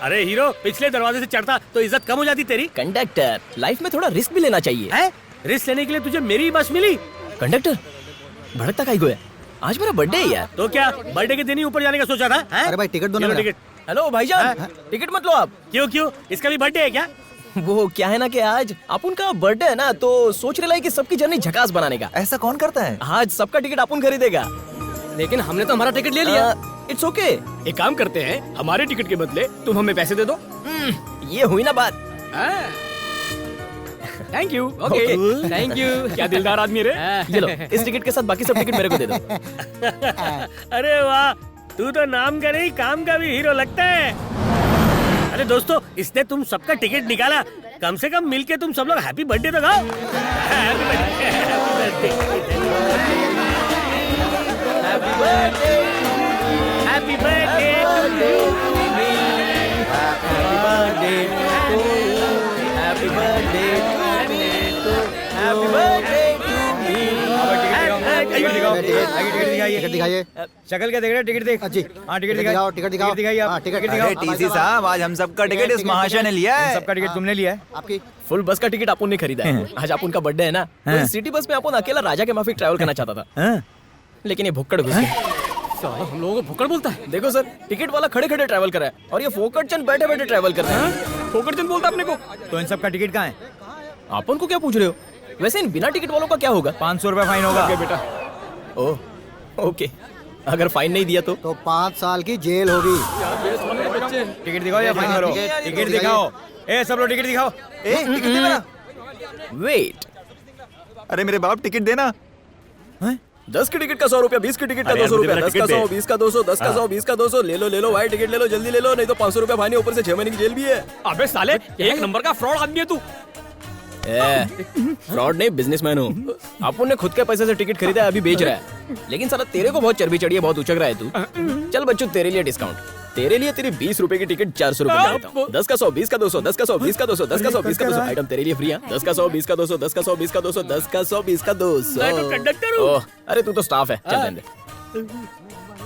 अरे हीरो, पिछले दरवाजे से चढ़ता तो इज्जत कम हो जाती तेरी। कंडक्टर, लाइफ में थोड़ा रिस्क भी लेना चाहिए। है? रिस्क लेने के लिए तुझे मेरी बस मिली। कंडक्टर, भड़कता काहे को है? आज मेरा बर्थडे है यार। तो क्या बर्थडे के दिन ही ऊपर जाने का सोचा था? अरे भाई टिकट दो ना। टिकट। हेलो भाईजान, टिकट मत लो आप। क्यों? इसका भी बर्थडे है क्या? वो क्या है ना कि आज अपुन का बर्थडे है ना, तो सोच रहे कि सबकी जर्नी झकास बनाने का। ऐसा कौन करता है? आज सबका टिकट अपुन खरीदेगा। लेकिन हमने तो हमारा टिकट ले लिया। It's okay. एक काम करते हैं, हमारे टिकट के बदले तुम हमें पैसे दे दो। ये हुई ना बात। Thank you. Okay, thank you. क्या दिलदार आदमी रे। ये लो, इस टिकट के साथ बाकी सब टिकट मेरे को दे दो। अरे वाह, तू तो नाम का नहीं काम का भी हीरो लगता है। अरे दोस्तों, इसने तुम सबका टिकट निकाला, कम से कम मिलके तुम सब लोग हैप्पी बर्थडे तो गाओ। Happy birthday, happy birthday, happy birthday to me, happy birthday to you, happy birthday to happy birthday to me. Ticket दिखाइए। शक्ल क्या देख रहे? टिकट देख। जी हाँ, टिकट दिखाओ, दिखाओ। टिकट दिखाइए आप। टिकट दिखाओ। टीसी साहब, आज हम सबका टिकट इस महाशय ने लिया है। सबका टिकट तुमने लिया है। आपकी फुल बस का टिकट अपुन ने खरीदा है। आज अपुन का बर्थडे है ना, तो इस सिटी बस में अपुन अकेला राजा के माफिक ट्रैवल करना चाहता था, लेकिन ये भुक्कड़ घुस गया। हम लोगों को भुक्कड़ बोलता है। देखो सर, टिकट वाला खड़े खड़े ट्रैवल कर रहा है और ये फोकटचंद बैठे बैठे ट्रैवल कर रहे हैं। फोकटचंद बोलता अपने को। तो इन सबका टिकट कहाँ है? अपन को क्या पूछ रहे हो? वैसे इन बिना टिकट वालों का क्या होगा? 500 रुपए फाइन होगा। बेटा, ओह, ओके। अगर फाइन नहीं दिया तो 5 साल की जेल होगी। टिकट दिखाओ या फाइन भरो। टिकट दिखाओ। ए सब लोग टिकट दिखाओ। टिकट दे मेरा। वेट, अरे मेरे बाप, टिकट देना। 10 की टिकट का 100 रुपया, 20 की टिकट का अरे यार, 200 मुझे रुपया, मेरा 10 का टिकट 100, दे। 20 का 200, 10 का 100, 20 का 200, ले लो भाई, टिकट ले लो, जल्दी ले लो, नहीं तो 500 रुपया फाइन है, ऊपर से 6 महीने की जेल भी है। अबे साले, एक नंबर का फ्रॉड आदमी है तू। फ्रॉड नहीं, बिजनेसमैन हूँ। अपन ने खुद के पैसे से टिकट खरीदा है, अभी बेच रहा है। लेकिन साला तेरे को बहुत चर्बी चढ़ी है, बहुत उचक रहा है तू। चल बच्चों, तेरे लिए डिस्काउंट। तेरे लिए तेरी 20 रुपए की टिकट 400 रुपए में देता हूँ। 10 का 100, 20 का 200, 10 का 100, 20 का 200, 10 का 100, 20 का 200 आइटम तेरे लिए फ्री है। 10 का 100, 20 का 200, 10 का 100, 20 का 200, 10 का 100, 20 का 200। मैं तो कंडक्टर हूँ। ओह, अरे तू तो स्टाफ है, चल रहने दे।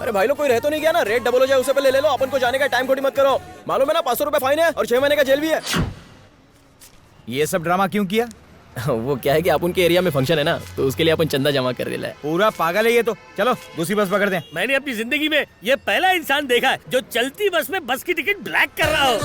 अरे भाई लोग, कोई रह तो नहीं गया ना? रेट डबल हो जाए उससे पहले ले लो। अपन को जाने का टाइम खोटी मत करो। मालूम है ना, 500 रुपए फाइन है और 6 महीने का जेल भी है। ये सब ड्रामा क्यों किया? वो क्या है कि अपन के एरिया में फंक्शन है ना, तो उसके लिए अपन चंदा जमा कर रहे हैं। पूरा पागल है ये तो। चलो दूसरी बस पकड़ दें। मैंने अपनी जिंदगी में ये पहला इंसान देखा है जो चलती बस में बस की टिकट ब्लैक कर रहा हो।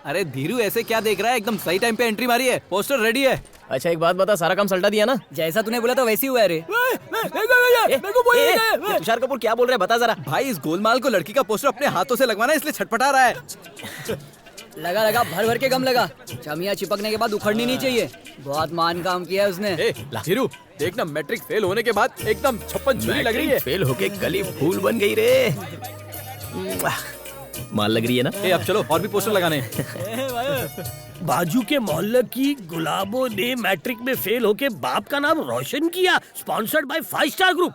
अरे धीरू, ऐसे क्या देख रहा है? एकदम सही टाइम पे एंट्री मारी है, पोस्टर रेडी है। अच्छा एक बात बता, सारा काम सल्टा दिया ना? जैसा तूने बोला था वैसे ही हुआ है रे। तुषार कपूर क्या बोल रहा है, बता जरा। भाई, इस गोलमाल को लड़की का पोस्टर अपने हाथों से लगवाना है, इसलिए छटपटा रहा है। लगा लगा, भर भर के गम लगा। चमिया चिपकने के बाद उखड़नी नहीं चाहिए। बहुत मान काम किया है उसने। धीरू देखना, मैट्रिक फेल होने के बाद एकदम छप्पन छुरी लग रही है। फेल होके कली फूल बन गई रे। माल लग रही है ना? ए अब चलो और भी पोस्टर लगाने बाजू के मोहल्ले की गुलाबों ने मैट्रिक में फेल होके बाप का नाम रोशन किया। Sponsored by 5 star group.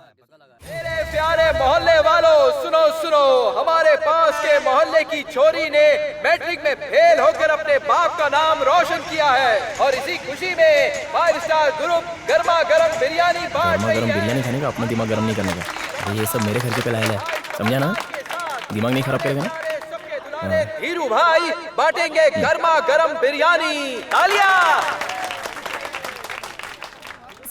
मेरे प्यारे मोहल्ले वालों, सुनो सुनो, हमारे पास के मोहल्ले की छोरी ने मैट्रिक में फेल होकर अपने बाप का नाम रोशन किया है और इसी खुशी में 5 स्टार ग्रुप गर्मा गर्म बिरयानी बांट गर्मा रही गर्म है। बिरयानी खाने का, अपना दिमाग गर्म नहीं करने का। अरे ये सब मेरे खर्चे पे लाया है, समझा ना? दिमाग नहीं खराब करेगा ना? धीरू भाई बांटेंगे गर्मा गर्म बिरयानी। तालियां।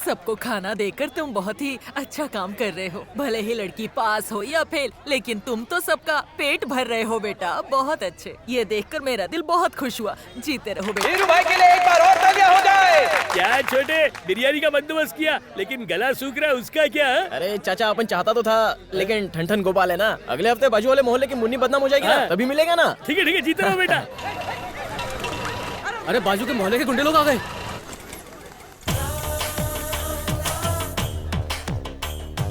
सबको खाना देकर तुम बहुत ही अच्छा काम कर रहे हो। भले ही लड़की पास हो या फेल, लेकिन तुम तो सबका पेट भर रहे हो बेटा। बहुत अच्छे, ये देखकर मेरा दिल बहुत खुश हुआ। जीते रहो बेटा। धीरू भाई के लिए एक बार और तालियां हो जाए। क्या छोटे, बिरयानी का बंदोबस्त किया, लेकिन गला सूख रहा है, उसका क्या? अरे चाचा, अपन चाहता तो था, लेकिन ठन गोपाल है ना। अगले हफ्ते बाजू वाले मोहल्ले की मुन्नी बदनाम हो जाएगी ना, तभी मिलेगा ना। ठीक है, जीते रहो बेटा। अरे बाजू के मोहल्ले के गुंडे लोग आ गए।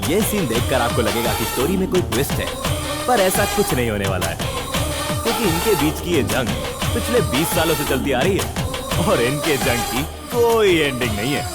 ये सीन देखकर आपको लगेगा कि स्टोरी में कोई ट्विस्ट है, पर ऐसा कुछ नहीं होने वाला है, क्योंकि इनके बीच की ये जंग पिछले 20 सालों से चलती आ रही है और इनके जंग की कोई एंडिंग नहीं है।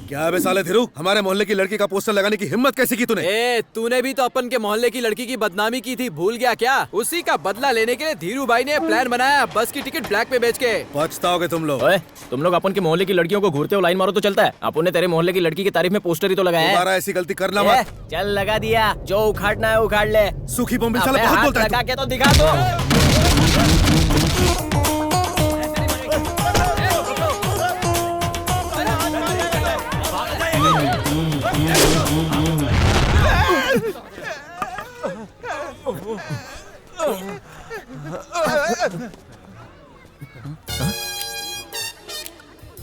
क्या बे साले धीरू, हमारे मोहल्ले की लड़की का पोस्टर लगाने की हिम्मत कैसे की तूने? ए तूने भी तो अपन के मोहल्ले की लड़की की बदनामी की थी, भूल गया क्या? उसी का बदला लेने के लिए धीरू भाई ने प्लान बनाया, बस की टिकट ब्लैक पे बेच के। पछताओगे तुम लोग। ओए, तुम लोग अपन के मोहल्ले की लड़कियों को घूरते हो लाइन मारो तो चलता है। अपन ने तेरे मोहल्ले की लड़की की तारीफ में पोस्टर ही तो लगाया है। दोबारा ऐसी गलती करना मत। चल लगा दिया, जो उखाड़ना है उखाड़ ले। सूखी बम्बी साला अबे बहुत हाथ बोलता है। लगा के तो दिखा दो।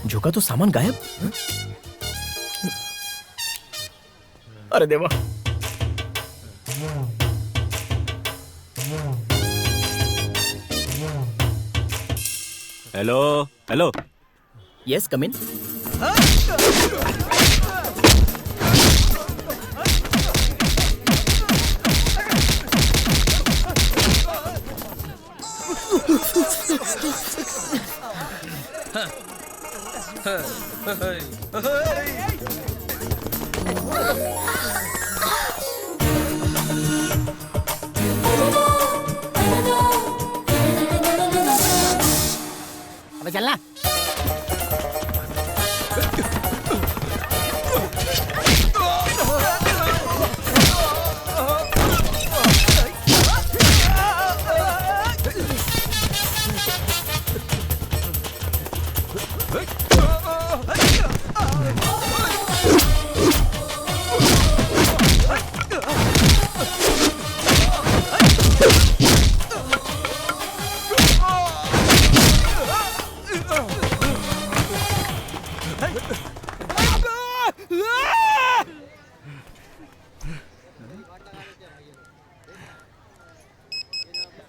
झुका तो सामान गायब। अरे देवा। Hello hello. यस, कम इन। अबे चलना।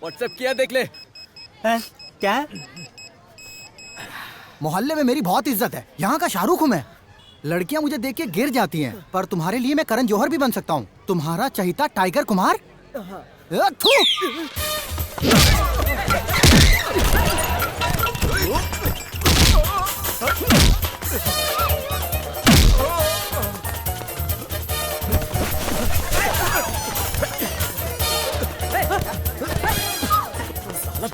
व्हाट्सएप किया, देख ले। क्या? मोहल्ले में मेरी बहुत इज्जत है, यहाँ का शाहरुख हूँ मैं। लड़कियाँ मुझे देख के गिर जाती हैं, पर तुम्हारे लिए मैं करण जौहर भी बन सकता हूँ। तुम्हारा चहिता टाइगर कुमार। थू।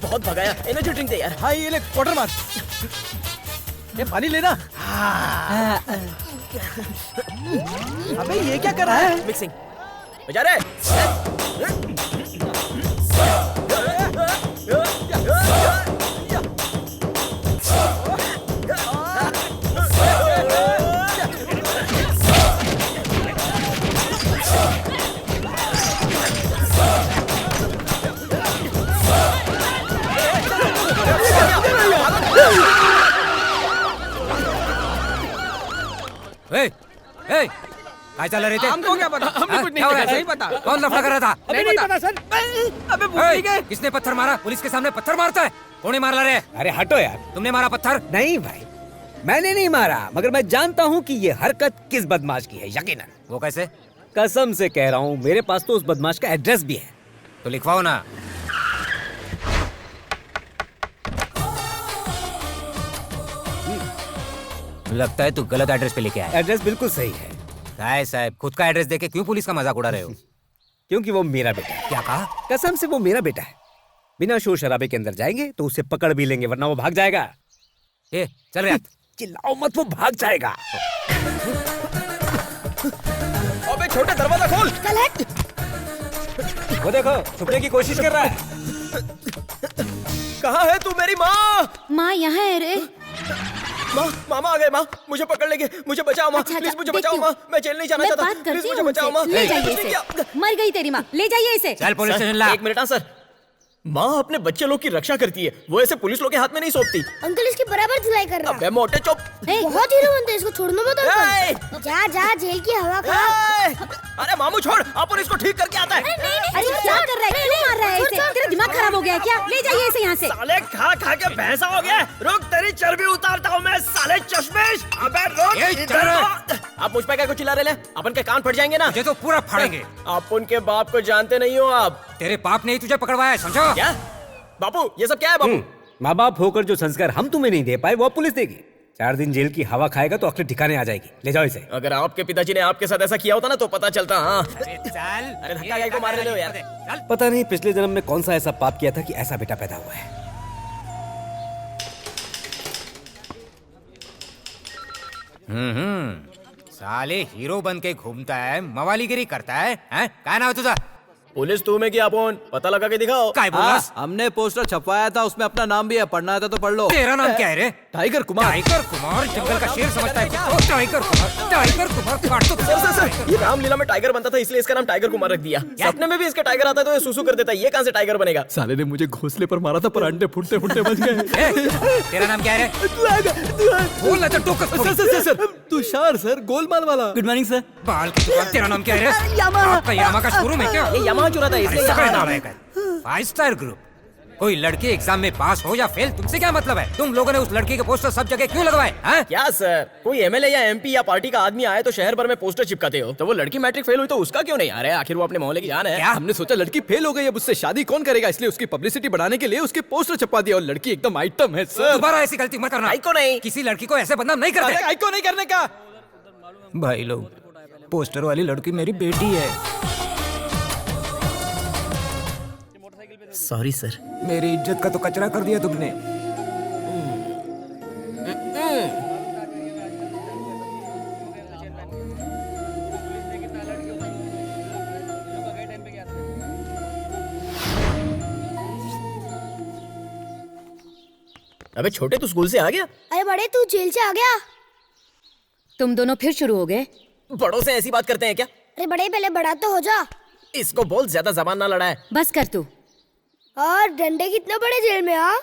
बहुत भगाया, एनर्जी ड्रिंक दे यार। हाँ ये ले, वाटर मार। ये पानी लेना। अबे ये क्या कर रहा है? मिक्सिंग। बजा रे। काय चला रहे थे? हमको क्या पता? हमने हाँ? कुछ नहीं क्या हो देखा, रहा है? नहीं पता। कौन लफड़ा कर रहा था? अबे नहीं पता सर। अबे भूल ही गए। किसने पत्थर मारा? पुलिस के सामने पत्थर मारता है? कौन मार ला रे? अरे हटो यार। तुमने मारा पत्थर? नहीं भाई, मैंने नहीं मारा, मगर मैं जानता हूँ कि ये हरकत किस बदमाश की है, यकीनन। वो कैसे? कसम से कह रहा हूँ, मेरे पास तो उस बदमाश का एड्रेस भी है। तो लिखवाओ ना। लगता है तू गलत एड्रेस पे लेके आया। एड्रेस बिल्कुल सही है। काय साहब, खुद का एड्रेस देके क्यों पुलिस का मजाक उड़ा रहे हो? क्योंकि वो मेरा बेटा है। क्या कहा? कसम से वो मेरा बेटा है। बिना शोर शराबे के अंदर जाएंगे तो उसे पकड़ भी लेंगे, वरना वो भाग जाएगा। ए, चल रहा। चिल्लाओ मत, वो भाग जाएगा। अबे छोटे, दरवाजा खोल। वो देखो, छुपने की कोशिश कर रहा है। कहाँ है तू मेरी माँ? माँ यहाँ है रे। माँ, मामा आ गए। माँ, मुझे पकड़ लेंगे, मुझे बचाओ माँ। अच्छा, प्लीज मुझे देखती बचाओ हूँ। माँ, मैं जेल नहीं जाना चाहता। बात प्लीज करती मुझे हूँ बचाओ माँ। उनसे। ले जाइए कुछ नहीं इसे। किया। मर गई तेरी माँ, ले जाइए इसे। चल पुलिस स्टेशन ला। एक मिनट, हाँ सर। माँ अपने बच्चे लोग की रक्षा करती है, वो ऐसे पुलिस लोग के हाथ में नहीं सौंपती। अंकल इसकी बराबर धुलाई कर रहा अबे मोटे चुप। बहुत हीरो बनते हैं, इसको छोड़ना मत अंकल। जा जा जेल की हवा खा। अरे मामू छोड़, अपन इसको ठीक करके आता है। अरे क्या कर रहा है, क्यों मार रहा है इसे? तेरा दिमाग खराब हो गया है क्या? ले जाइए इसे यहाँ से। साले खा खा के भैंसा हो गया। रुक, तेरी चर्बी उतारता हूँ मैं, साले चश्मेश। अबे रुक, इधर आ। आप मुझ पे क्या कुछ चिल्ला रहे हैं? अपन के कान फट जाएंगे ना। तुझे तो पूरा फाड़ेंगे। आप उनके बाप को जानते नहीं हो आप। तेरे बाप ने ही तुझे पकड़वाया, समझो? क्या बापू, ये सब क्या है बापू? माँ बाप होकर जो संस्कार हम तुम्हें नहीं दे पाए, वो अब पुलिस देगी। 4 दिन जेल की हवा खाएगा तो अक्ल ठिकाने आ जाएगी। ले जाओ इसे। अगर आपके पिताजी ने आपके साथ ऐसा किया होता ना तो पता चलता। हाँ, चल। अरे धक्का क्या को मार रहे हो यार? पता नहीं पिछले जन्म में कौन सा ऐसा पाप किया था कि ऐसा बेटा पैदा हुआ है। साले हीरो बन के घूमता है, मवालीगिरी करता है, हैं? क्या नाम है तुझा? पुलिस तू में क्या फोन पता लगा के दिखाओ। काय बोलस? हमने पोस्टर छपवाया था, उसमें अपना नाम भी है, पढ़ना था तो पढ़ लो। तेरा नाम क्या है रे? टाइगर कुमार। टाइगर कुमार जंगल का शेर समझता है खुद को? टाइगर कुमार, टाइगर कुमार काट दो। सर, ये रामलीला में टाइगर बनता था, इसलिए इसका नाम टाइगर कुमार रख दिया। सपने में भी इसका टाइगर आता है तो ये सुसु कर देता है। ये कहाँ से टाइगर बनेगा? साले ने मुझे घोंसले पर मारा था, पर अंडे फुटते फुटते बच गए। तेरा नाम क्या है रे? बोल ना तो टोकस फोड़ी। सर तुषार सर, गोलमाल वाला। Good morning sir. बाल की दुकान। तेरा नाम क्या है रे? आपका यामा का शोरूम है क्या? ये यामा चुरा था इसलिए यामा नाम है। 5 स्टार ग्रुप। कोई लड़की एग्जाम में पास हो या फेल, तुमसे क्या मतलब है? तुम लोगों ने उस लड़की के पोस्टर सब जगह क्यों लगवाए? हैं? क्या सर, कोई एमएलए या एमपी या पार्टी का आदमी आए तो शहर भर में पोस्टर चिपकाते हो, तो वो लड़की मैट्रिक फेल हुई तो उसका क्यों नहीं आ रहा है? आखिर वो अपने मोहल्ले की जान है। क्या? हमने सोचा लड़की फेल हो गई, अब उससे शादी कौन करेगा, इसलिए उसकी पब्लिसिटी बढ़ाने के लिए उसके पोस्टर छपवा दिया। और लड़की एकदम आइटम है सर। दोबारा ऐसी गलती मत करना। को नहीं, किसी लड़की को ऐसे बदनाम नहीं करते। आई को नहीं करने का। भाई लोग, पोस्टर वाली लड़की मेरी बेटी है। Sorry sir. मेरी इज्जत का तो कचरा कर दिया तुमने। अबे छोटे, तू स्कूल से आ गया? अरे बड़े, तू जेल से आ गया? तुम दोनों फिर शुरू हो गए। बड़ों से ऐसी बात करते हैं क्या? अरे बड़े, पहले बड़ा तो हो जा। इसको बोल ज्यादा जबान ना लड़ाए। बस कर तू। और डंडे कितने बड़े जेल में? हाँ,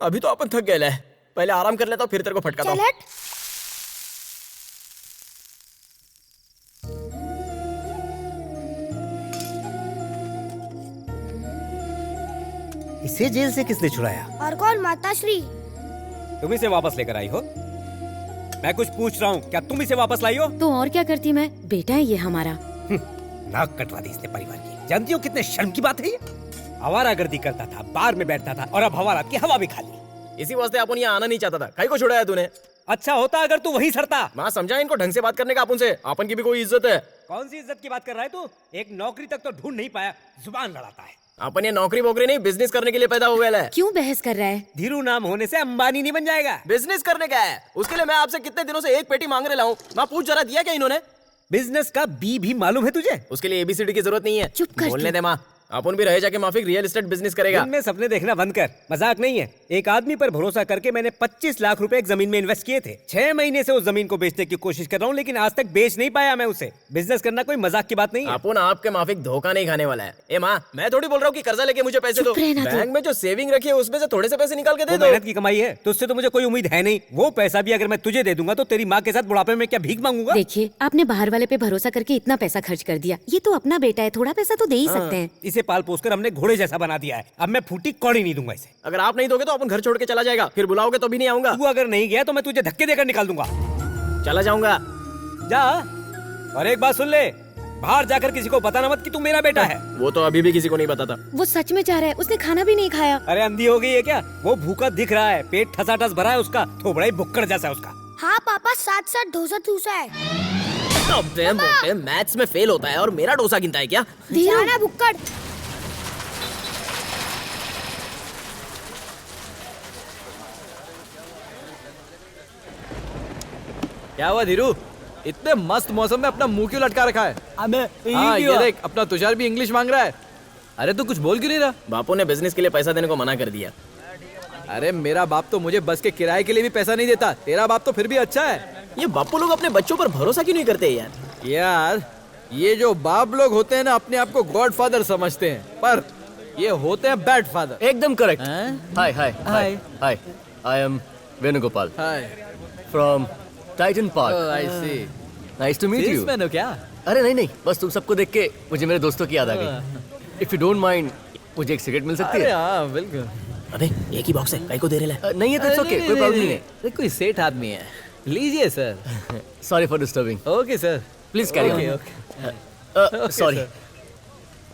अभी तो अपन थक गए, पहले आराम कर लेता हूँ, फिर तेरे को फटकाता हूँ। चल हट। इसे जेल से किसने छुड़ाया? और कौन? माताश्री। तुम इसे वापस लेकर आई हो? मैं कुछ पूछ रहा हूँ, क्या तुम इसे वापस लाई हो? तो और क्या करती मैं? बेटा है ये हमारा। नाक कटवा दी इसने परिवार की। जानती हो कितने शर्म की बात है ये? आवारागर्दी करता था, बार में बैठता था और अब हवालात की हवा भी खा ली। इसी वास्ते अपन यहाँ आना नहीं चाहता था। कहीं को छुड़ाया तूने? अच्छा होता अगर तू वहीं सरता। मैं समझा इनको ढंग से बात करने का अपन से। अपन की भी कोई इज्जत है। कौन सी इज्जत की बात कर रहा है तू? एक नौकरी तक तो ढूंढ नहीं पाया, जुबान लड़ाता है। अपन ये नौकरी वोकरी नहीं, बिजनेस करने के लिए पैदा हुआ है। क्यों बहस कर रहा है? धीरू नाम होने से अंबानी नहीं बन जाएगा। बिजनेस करने का है, उसके लिए मैं आपसे कितने दिनों से एक पेटी मांग रहा हूँ। मैं पूछ जरा, दिया क्या इन्होंने? बिजनेस का बी भी मालूम है तुझे? उसके लिए एबीसीडी की जरूरत नहीं है। चुप कर बोलने तू। दे माँ। अपन भी रहे जाके माफिक रियल एस्टेट बिजनेस करेगा। दिन में सपने देखना बंद कर, मजाक नहीं है। एक आदमी पर भरोसा करके मैंने 25 लाख रुपए एक जमीन में इन्वेस्ट किए थे। 6 महीने से उस जमीन को बेचने की कोशिश कर रहा हूँ, लेकिन आज तक बेच नहीं पाया मैं उसे। बिजनेस करना कोई मजाक की बात नहीं है। अपन आपके माफिक धोखा नहीं खाने वाला है। ए माँ, मैं थोड़ी बोल रहा हूँ कि कर्जा लेके मुझे पैसे दो। बैंक में जो सेविंग रखी है उसमें से थोड़े से पैसे निकाल के दे दो। मेहनत की कमाई है, तुझसे तो मुझे कोई उम्मीद है नहीं। वो पैसा भी अगर मैं तुझे दे दूंगा तो तेरी माँ के साथ बुढ़ापे में क्या भीख मांगूंगा? देखिए, आपने बाहर वाले पे भरोसा करके इतना पैसा खर्च कर दिया। ये तो अपना बेटा है, थोड़ा पैसा तो दे ही सकते हैं। इसे पाल पोस कर हमने घोड़े जैसा बना दिया है। अब मैं फूटी कौड़ी नहीं दूंगा इसे। अगर आप नहीं दोगे तो अपन घर छोड़ के चला जाएगा, फिर बुलाओगे तो भी नहीं आऊंगा। तू अगर नहीं गया तो मैं तुझे धक्के देकर निकाल दूंगा। चला जाऊंगा। जा। और एक बात सुन ले, बाहर जाकर किसी को बताना मत कि तू मेरा बेटा है। वो तो अभी भी किसी को नहीं बताता। वो सच में जा रहा है, उसने खाना भी नहीं खाया। अरे अंधी हो गई है क्या? वो भूखा दिख रहा है, पेट ठसाठस भरा है उसका, थोबड़ा ही भुक्कड़ जैसा है उसका। हाँ पापा, साथ साथ डोसा ठूसा है। मैथ्स में फेल होता है और मेरा डोसा गिनता है क्या? जाना भुक्कड़। क्या हुआ धीरू, इतने मस्त मौसम में अपना मुंह क्यों लटका रखा है? हाँ, ये देख, अपना तुषार भी इंग्लिश मांग रहा है। अरे तू कुछ बोल क्यों नहीं रहा? बापू ने बिजनेस के लिए पैसा देने को मना कर दिया। अरे मेरा बाप तो मुझे बस के किराए के लिए भी पैसा नहीं देता। तेरा बाप तो फिर भी अच्छा है। ये बापू लोग अपने बच्चों पर भरोसा क्यों नहीं करते यार? यार, ये जो बाप लोग होते हैं ना, अपने आप को गॉड फादर समझते हैं, पर ये होते हैं बैड फादर। एकदम correct. Hi hi hi hi, I am Venugopal from Titan park. I see, nice to meet you. हो क्या? अरे नहीं नहीं, बस तुम सबको देख के मुझे मेरे दोस्तों की याद आ गई। इफ यू डोंट माइंड, मुझे एक सिगरेट मिल सकती है? हाँ बिल्कुल। अबे एक ही बॉक्स है, कई को दे रहे हैं? नहीं है तो इट्स ओके, कोई प्रॉब्लम नहीं है। कोई सेठ आदमी है, लीजिए sir. Sorry for disturbing. Okay sir, please carry on. Sorry.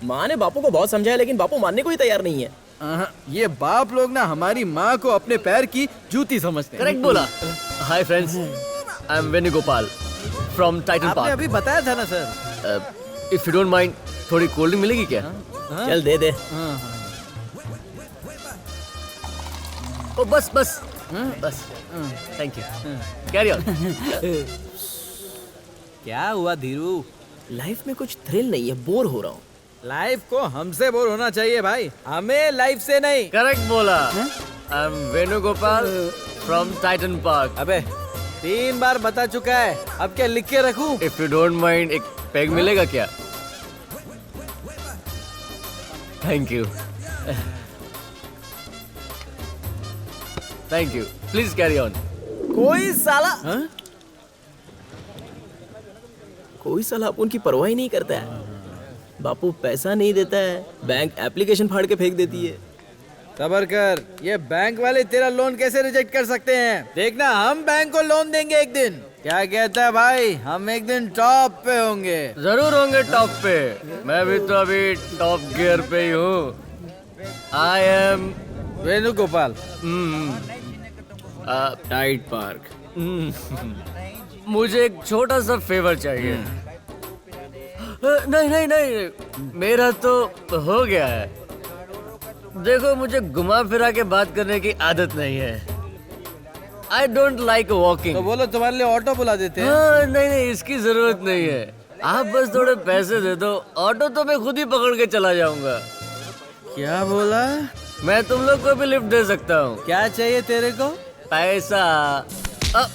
माँ ने बापू को बहुत समझाया, लेकिन बापू मानने को ही तैयार नहीं है। ये बाप लोग ना हमारी माँ को अपने पैर की जूती समझते हैं। करेक्ट बोला। Hi friends, I am Venugopal from Titan आपने पार्क। अभी बताया था ना sir. If you don't mind, थोड़ी कोल्ड ड्रिंक मिलेगी क्या? चल दे दे। ओ बस बस बस, थैंक यू। Carry on. क्या हुआ धीरू? लाइफ में कुछ थ्रिल नहीं है, बोर हो रहा हूँ। लाइफ को हमसे बोर होना चाहिए भाई, हमें लाइफ से नहीं। करेक्ट बोला। आई am Venugopal from Titan park. अबे 3 बार बता चुका है, अब क्या लिख के रखूं? इफ यू डोंट माइंड, एक पैग मिलेगा क्या? Thank you. Thank you, please carry on. कोई साला कोई साला अपन की परवाह ही नहीं करता है। बापू पैसा नहीं देता है, बैंक एप्लीकेशन फाड़ के फेंक देती है। सबर कर, ये बैंक वाले तेरा लोन कैसे रिजेक्ट कर सकते हैं? देखना, हम बैंक को लोन देंगे एक दिन। क्या कहता है भाई, हम एक दिन टॉप पे होंगे। जरूर होंगे टॉप पे। मैं भी तो अभी टॉप गियर पे ही हूँ। आई एम वेणुगोपाल। Tight park. मुझे एक छोटा सा फेवर चाहिए। नहीं नहीं नहीं, मेरा तो हो गया है। देखो, मुझे घुमा फिरा के बात करने की आदत नहीं है। I don't like walking. तो बोलो, तुम्हारे लिए ऑटो बुला देते हैं। नहीं नहीं, इसकी जरूरत नहीं है। आप बस थोड़े पैसे दे दो, ऑटो तो मैं खुद ही पकड़ के चला जाऊंगा। क्या बोला? मैं तुम लोग को भी लिफ्ट दे सकता हूँ। क्या चाहिए तेरे को? पैसा।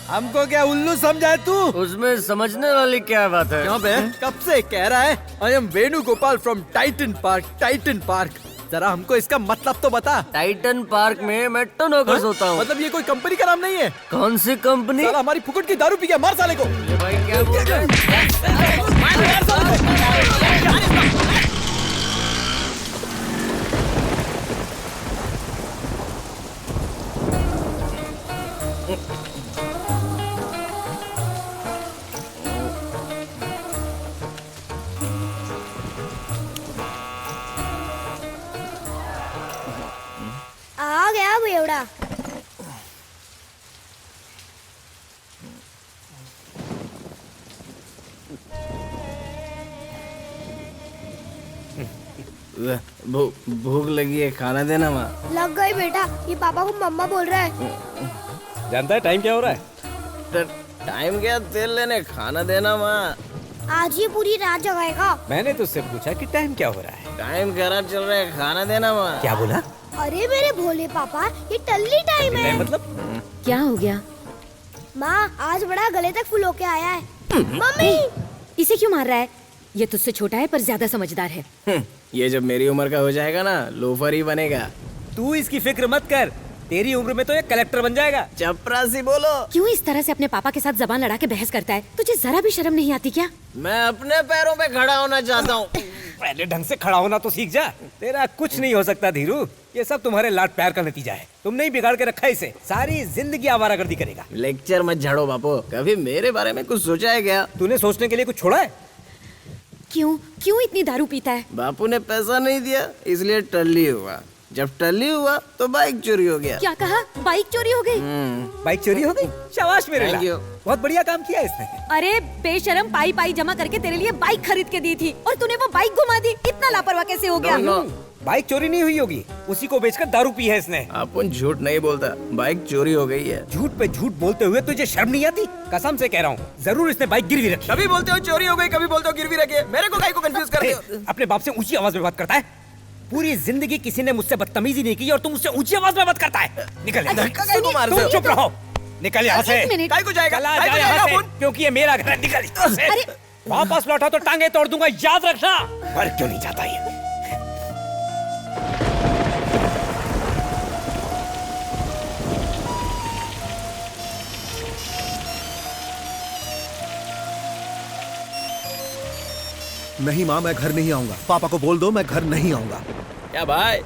हमको क्या उल्लू समझा है तू? उसमें समझने वाली क्या बात है? क्यों बे, कब से कह रहा है आई am Venugopal from Titan park. Titan park, जरा हमको इसका मतलब तो बता। टाइटन पार्क में मैं टन होकर सोता हूँ। मतलब ये कोई कंपनी का नाम नहीं है? कौन सी कंपनी? साला हमारी फुकट की दारू पी गया, मार साले को। भाई क्या बोल रहे हैं? आ गया बेवड़ा। भूख लगी है, खाना देना माँ। लग गई बेटा, ये पापा को मम्मा बोल रहा है। जानता है टाइम क्या हो रहा है? टाइम क्या, तेल लेने, खाना देना माँ। आज ये पूरी रात जगाएगा। मैंने तुझसे पूछा कि टाइम क्या हो रहा है। टाइम खराब चल रहा है, खाना देना माँ। क्या बोला? अरे मेरे भोले पापा, ये टल्ली टाइम है। मतलब क्या हो गया? माँ आज बड़ा गले तक फुल होके आया है। मम्मी इसे क्यों मार रहा है? ये तुझसे छोटा है पर ज्यादा समझदार है। ये जब मेरी उम्र का हो जाएगा ना, लोफर ही बनेगा। तू इसकी फिक्र मत कर, तेरी उम्र में तो ये कलेक्टर बन जाएगा। चपरासी बोलो। क्यों इस तरह से अपने पापा के साथ जबान लड़ा के बहस करता है? तुझे जरा भी शर्म नहीं आती क्या? मैं अपने पैरों पे खड़ा होना चाहता हूँ। पहले ढंग से खड़ा होना तो सीख जा। तेरा कुछ नहीं हो सकता धीरू, ये सब तुम्हारे लाड प्यार का नतीजा है। तुमने ही बिगाड़ के रखा है इसे, सारी जिंदगी आवारागर्दी करेगा। लेक्चर मत झाड़ो बापू, कभी मेरे बारे में कुछ सोचा है क्या? तूने सोचने के लिए कुछ छोड़ा है? क्यों क्यों इतनी दारू पीता है? बापू ने पैसा नहीं दिया इसलिए टल्ली हुआ, जब टल्ली हुआ तो बाइक चोरी हो गया। क्या कहा? बाइक चोरी हो गई? बाइक चोरी हो गई? शाबाश मेरे Thank लाल, you। बहुत बढ़िया काम किया इसने। अरे बेशरम, पाई पाई जमा करके तेरे लिए बाइक खरीद के दी थी और तूने वो बाइक घुमा दी। इतना लापरवाह कैसे हो गया? बाइक चोरी नहीं हुई होगी, उसी को बेचकर दारू पी है इसने। अपन झूठ नहीं बोलता, बाइक चोरी हो गई है। झूठ पे झूठ बोलते हुए तुझे शर्म नहीं आती? कसम से कह रहा हूँ, जरूर इसने बाइक गिरवी रखी। कभी बोलते हो चोरी हो गई, कभी बोलते हो गिरवी रखी है। मेरे को काहे को कंफ्यूज करते हो? अपने बाप से ऊंची आवाज में बात करता है। पूरी जिंदगी किसी ने मुझसे बदतमीजी नहीं की और तुम मुझसे ऊंची आवाज में बात करता है। निकल तुम चुप रहो, निकल यहाँ से। काहे को जाएगा? चला काहे को जा यहाँ जाएगा से, अपन? क्योंकि ये मेरा घर है। निकल यहाँ से। वापस लौटा तो टांगे तोड़ दूंगा, याद रखना। मर क्यों नहीं जाता ये? नहीं माँ, मैं घर नहीं आऊंगा। पापा को बोल दो मैं घर नहीं आऊंगा। क्या भाई,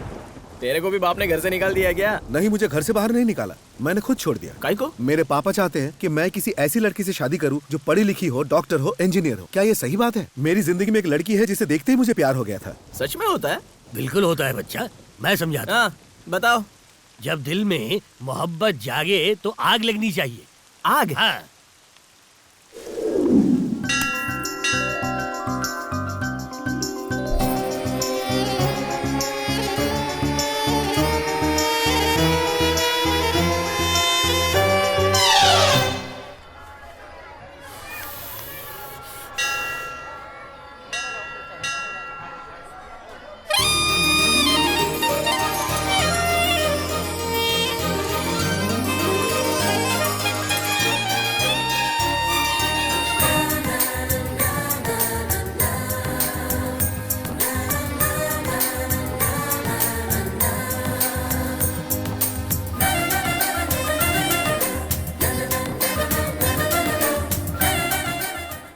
तेरे को भी बाप ने घर से निकाल दिया क्या? नहीं, मुझे घर से बाहर नहीं निकाला, मैंने खुद छोड़ दिया। काहे को? मेरे पापा चाहते हैं कि मैं किसी ऐसी लड़की से शादी करूं जो पढ़ी लिखी हो, डॉक्टर हो, इंजीनियर हो। क्या ये सही बात है? मेरी जिंदगी में एक लड़की है जिसे देखते ही मुझे प्यार हो गया था। सच में होता है? बिल्कुल होता है बच्चा, मैं समझाता हूँ। हाँ बताओ। जब दिल में मोहब्बत जागे तो आग लगनी चाहिए। आग? हाँ।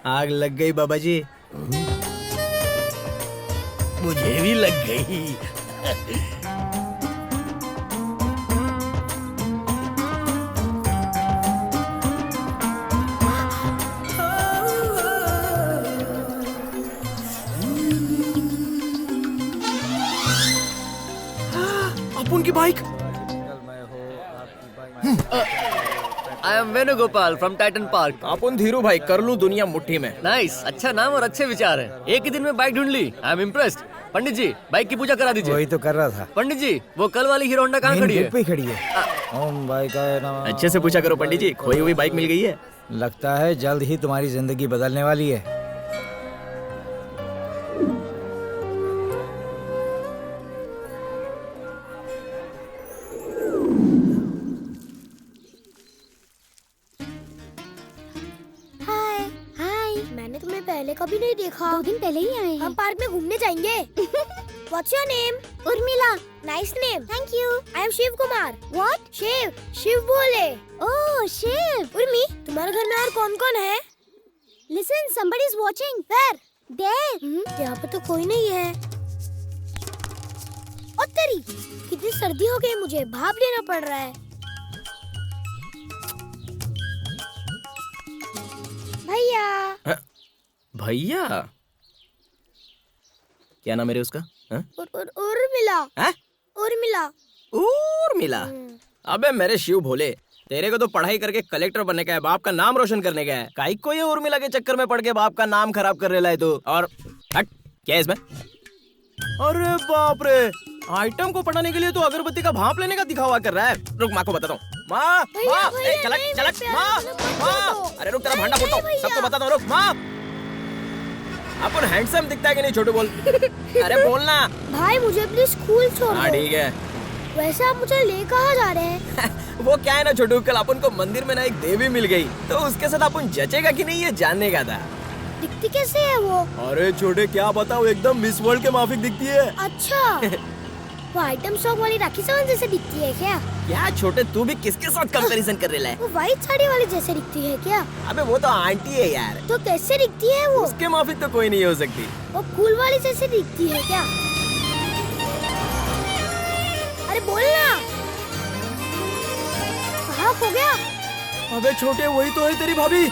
आग लग गई बाबा जी। मुझे भी लग गई। अपन की bike. I am Venugopal from Titan park. अपन धीरू भाई, कर लूं दुनिया मुट्ठी में। नाइस, अच्छा नाम और अच्छे विचार हैं। एक ही दिन में बाइक ढूंढ ली, I am impressed. Pandit ji bike की पूजा करा दीजिए। वही तो कर रहा था। पंडित जी वो कल वाली हीरो होंडा कहाँ खड़ी है? पे खड़ी है। ओम बाइकाय नमः। अच्छे से पूछा करो पंडित जी, खोई हुई बाइक मिल गई है। लगता है जल्द ही तुम्हारी जिंदगी बदलने वाली है। हाय हाय, मैंने तुम्हें पहले कभी नहीं देखा। 2 दिन पहले ही आए हैं। हम पार्क में घूमने जाएंगे। What's your name? Urmila. Nice name. Thank you. I am Shiv Kumar. What? Shiv, Shiv बोले। Oh, शिव। उर्मी, तुम्हारे घर में और कौन-कौन है? Listen, somebody is watching. Where? There. यहाँ पे तो कोई नहीं है। ओ तेरी, कितनी सर्दी हो गई, मुझे भाप लेना पड़ रहा है। भैया। भैया? क्या नाम है रे उसका? उर्मिला। उर्मिला। उर्मिला? अबे मेरे शिव भोले, तेरे को तो पढ़ाई करके कलेक्टर बनने का है, बाप का नाम रोशन करने का है। काहे को ये उर्मिला के चक्कर में पड़ के बाप का नाम खराब कर रहा है तू? और हट, क्या है इसमें? अरे बाप रे, आइटम को पढ़ाने के लिए तो अगरबत्ती का भाप लेने का दिखावा कर रहा है। रुक माँ को बताता हूँ। माँ, माँ, चलक, माँ, माँ, अरे रुक तेरा भांडा फोड़ता हूँ, सबको बताता हूँ, रुक माँ। अपन हैंडसम दिखता है कि नहीं छोटू बोल? अरे बोलना। भाई मुझे प्लीज स्कूल छोड़ हाँ दो। ठीक है। वैसे आप मुझे ले कहाँ जा रहे हैं? वो क्या है ना छोटू, कल अपन को मंदिर में ना एक देवी मिल गई, तो उसके साथ अपन जचेगा कि नहीं ये जानने का था। दिखती कैसे है वो? अरे छोटे क्या बताओ, एकदम मिस वर्ल्ड के माफिक दिखती है। अच्छा वो आइटम सॉन्ग वाली राखी सावंत जैसे दिखती है क्या? क्या छोटे, तू भी किसके साथ कंपैरिजन कर रहा है? वो व्हाइट साड़ी वाली जैसे दिखती है क्या? अबे वो तो आंटी है यार। तो कैसे दिखती है वो? उसके माफिक तो कोई नहीं हो सकती। वो कूल वाली जैसे दिखती है क्या? अरे बोलना, कहाँ खो गया? अबे छोटे वही तो है तेरी भाभी।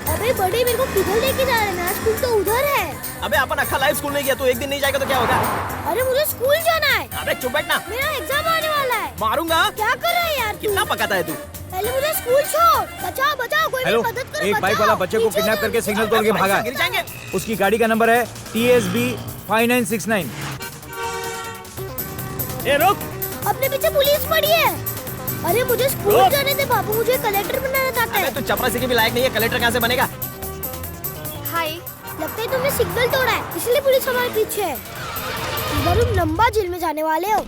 अबे बड़े मेरे को किधर लेके जा रहे हैं? स्कूल तो उधर है। अबे अपन अखा लाइव स्कूल नहीं गया, तो एक दिन नहीं जाएगा तो क्या होगा? अरे मुझे स्कूल जाना है। अबे चुप बैठना, मेरा एग्जाम आने वाला है। मारूंगा। क्या कर रहा है यार तू? कितना पकाता है तू? पहले मुझे स्कूल छोड़। बचाओ बचाओ, कोई हेलो, मदद करो। एक बाइक वाला बच्चे को किडनैप करके सिग्नल तोड़ के भागा। गिर जाएंगे। उसकी गाड़ी का नंबर है TSB 5969। ए रुक, अपने पीछे पुलिस पड़ी है। अरे मुझे स्कूल जाने दे बाबू, मुझे कलेक्टर बनना चाहता है। तू चपरासी के भी लायक नहीं है, कलेक्टर कहाँ से बनेगा? हाय, लगता है तुमने सिग्नल तोड़ा है, इसलिए पुलिस हमारे पीछे है। इधर तुम लंबा जेल में जाने वाले हो।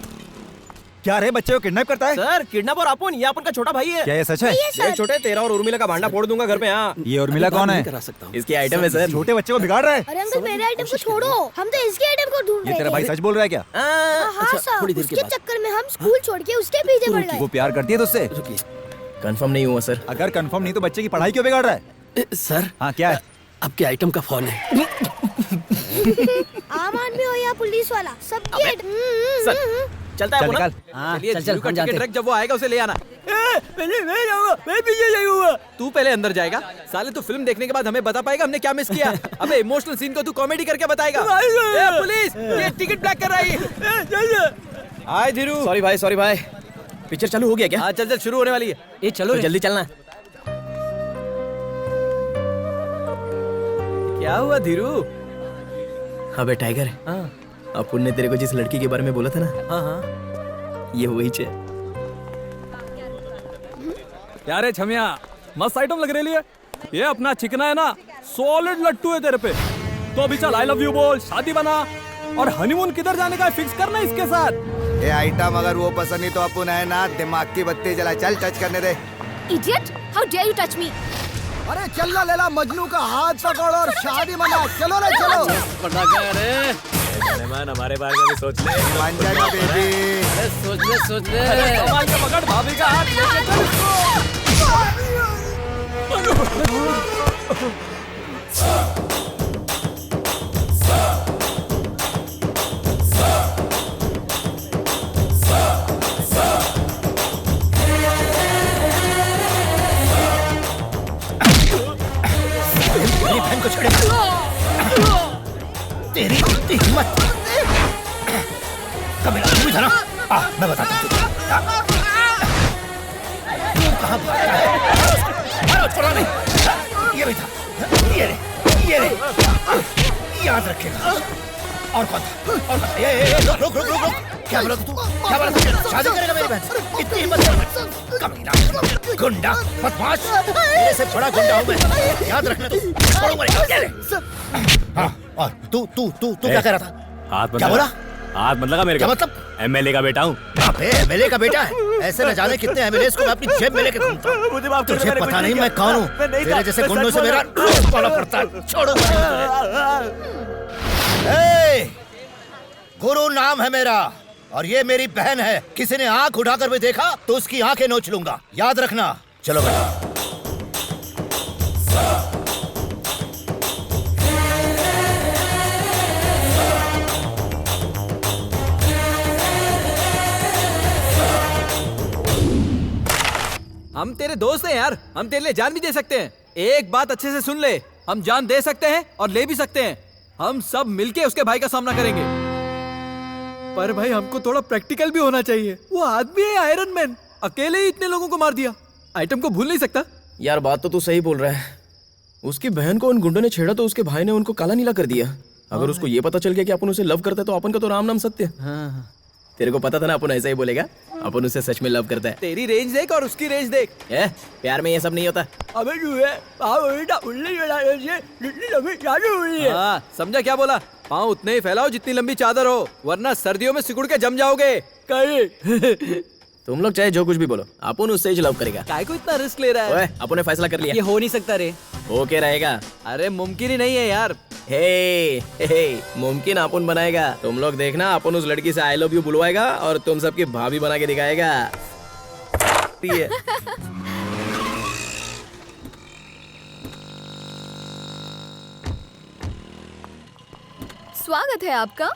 क्या रे, बच्चे को किडनैप करता है? सर किडनैप और अपन, ये अपन का छोटा भाई है। क्या ये सच है? ये छोटे, तेरा और उर्मिला का भांडा फोड़ दूंगा घर पे। हाँ, ये उर्मिला कौन है? करा सकता हूँ, इसकी आइटम है सर। छोटे बच्चे को बिगाड़ रहा है। अरे अंकल मेरे आइटम को छोड़ो, हम तो इसके आइटम को ढूंढ रहे ये थे। तेरा भाई सच बोल रहा है क्या? हाँ सर, उसके चक्कर में हम स्कूल छोड़ के उसके पीछे पड़ गए। वो प्यार करती है तुझसे? कंफर्म नहीं हुआ सर। अगर कंफर्म नहीं तो बच्चे की पढ़ाई क्यों बिगाड़ रहा है? सर हाँ क्या है? आपके आइटम का फोन है। आम आदमी हो या पुलिस वाला, सब चलता है निकाल। चलिए चल, जीरू का हम जाते टिकट रख, जब वो आएगा उसे ले आना। मैं जाऊंगा, मैं पीछे जाऊंगा। तू पहले अंदर जाएगा। साले तू फिल्म देखने के बाद हमें बता पाएगा हमने क्या मिस किया? अबे इमोशनल सीन को तू कॉमेडी करके बताएगा। ए पुलिस, ये टिकट ब्लैक कर रही है। हाय धीरू। सॉरी भाई, पिक्चर चालू हो गया क्या? हाँ चल शुरू होने वाली है। ये चलो तो जल्दी चलना। क्या हुआ धीरू? अबे टाइगर, अपन ने तेरे को जिस लड़की के बारे में बोला था ना, हाँ ये वही चे। क्या रे छमिया, मस्त आइटम लग रही है। ये अपना चिकना है ना, सॉलिड लट्टू है तेरे पे। तो अभी चल आई लव यू बोल, शादी बना, और हनीमून किधर जाने का फिक्स करना इसके साथ। ये आइटम अगर वो पसंद नहीं तो अपन है ना, दिमाग की बत्ती जला। चल टच करने दे। Idiot, how dare you touch me? अरे चल ना लेला, मजनू का हाथ पकड़ और शादी मना। चलो रे चलो। मेहमान हमारे बारे में भी सोच ले। मान जाना बेबी। सोच ले। संभाल के पकड़, भाभी का हाथ लेके चल। मेरी बहन को छोड़ेगा? तेरी हिम्मत कभी भी था ना? मैं बताता हूँ तुझे। तू कहाँ भागता है? मारो, छोड़ो नहीं। ये भी था, ये रे, याद रखेगा। और कौन था? और कौन था? ये रुक। क्या बोला तू? क्या बोला तू? शादी करेगा मेरी बहन? इतनी हिम्मत? कमीना, गुंडा, बदमाश। मेरे से बड़ा गुंडा हूँ मैं, याद रखना तू। छोड़ो मेरे। हाँ, और तू क्या कह रहा था? हाथ मत क्या लगा। बोला? हाथ मत लगा मेरे क्या को। मतलब? MLA का बेटा हूँ। एमएलए का बेटा है? ऐसे न जाने कितने एमएलएस को मैं अपनी जेब में लेके घूमता हूँ। मुझे माफ कर दो, तुझे मैंने पता कुछ नहीं नहीं मैं किया। कौन हूँ? मैं नहीं था, तेरे जैसे मैं गुंडों सच से बोल मेरा रहा हूँ। पाला पड़ता है। छोड़ो। गुरु नाम है मेरा, और ये मेरी बहन है। किसी ने आंख उठाकर भी देखा तो उसकी आंखें नोच लूंगा, याद रखना। चलो बेटा। हम तेरे दोस्त हैं यार, हम तेरे लिए जान भी दे सकते हैं। एक बात अच्छे से सुन ले, हम जान दे सकते हैं और ले भी सकते हैं। हम सब मिलके उसके भाई का सामना करेंगे। पर भाई हमको थोड़ा प्रैक्टिकल भी होना चाहिए। वो आदमी है आयरन मैन, अकेले ही इतने लोगों को मार दिया। आइटम को भूल नहीं सकता। यार बात तो तू सही बोल रहा है। उसकी बहन को उन गुंडों ने छेड़ा तो उसके भाई ने उनको काला नीला कर दिया। अगर उसको ये पता चल गया कि अपन उसे लव करते तो अपन का तो राम नाम सत्य। तेरे को पता था ना अपन ऐसा ही बोलेगा। अपन उससे सच में लव करता है। तेरी रेंज देख और उसकी रेंज देख। प्यार में ये सब नहीं होता। अबे हाँ, समझा क्या बोला? पाँव उतने ही फैलाओ जितनी लंबी चादर हो, वरना सर्दियों में सिकुड़ के जम जाओगे। तुम लोग चाहे जो कुछ भी बोलो, अपन उससे ही लव करेगा। काय को इतना रिस्क ले रहा है? अपन ने फैसला कर लिया। ये हो नहीं सकता रे। हो के रहेगा। अरे मुमकिन ही नहीं है यार। हे, मुमकिन अपन बनाएगा। तुम लोग देखना, अपन उस लड़की से आई लव यू बुलवाएगा और तुम सबकी भाभी बना के दिखाएगा। स्वागत है आपका।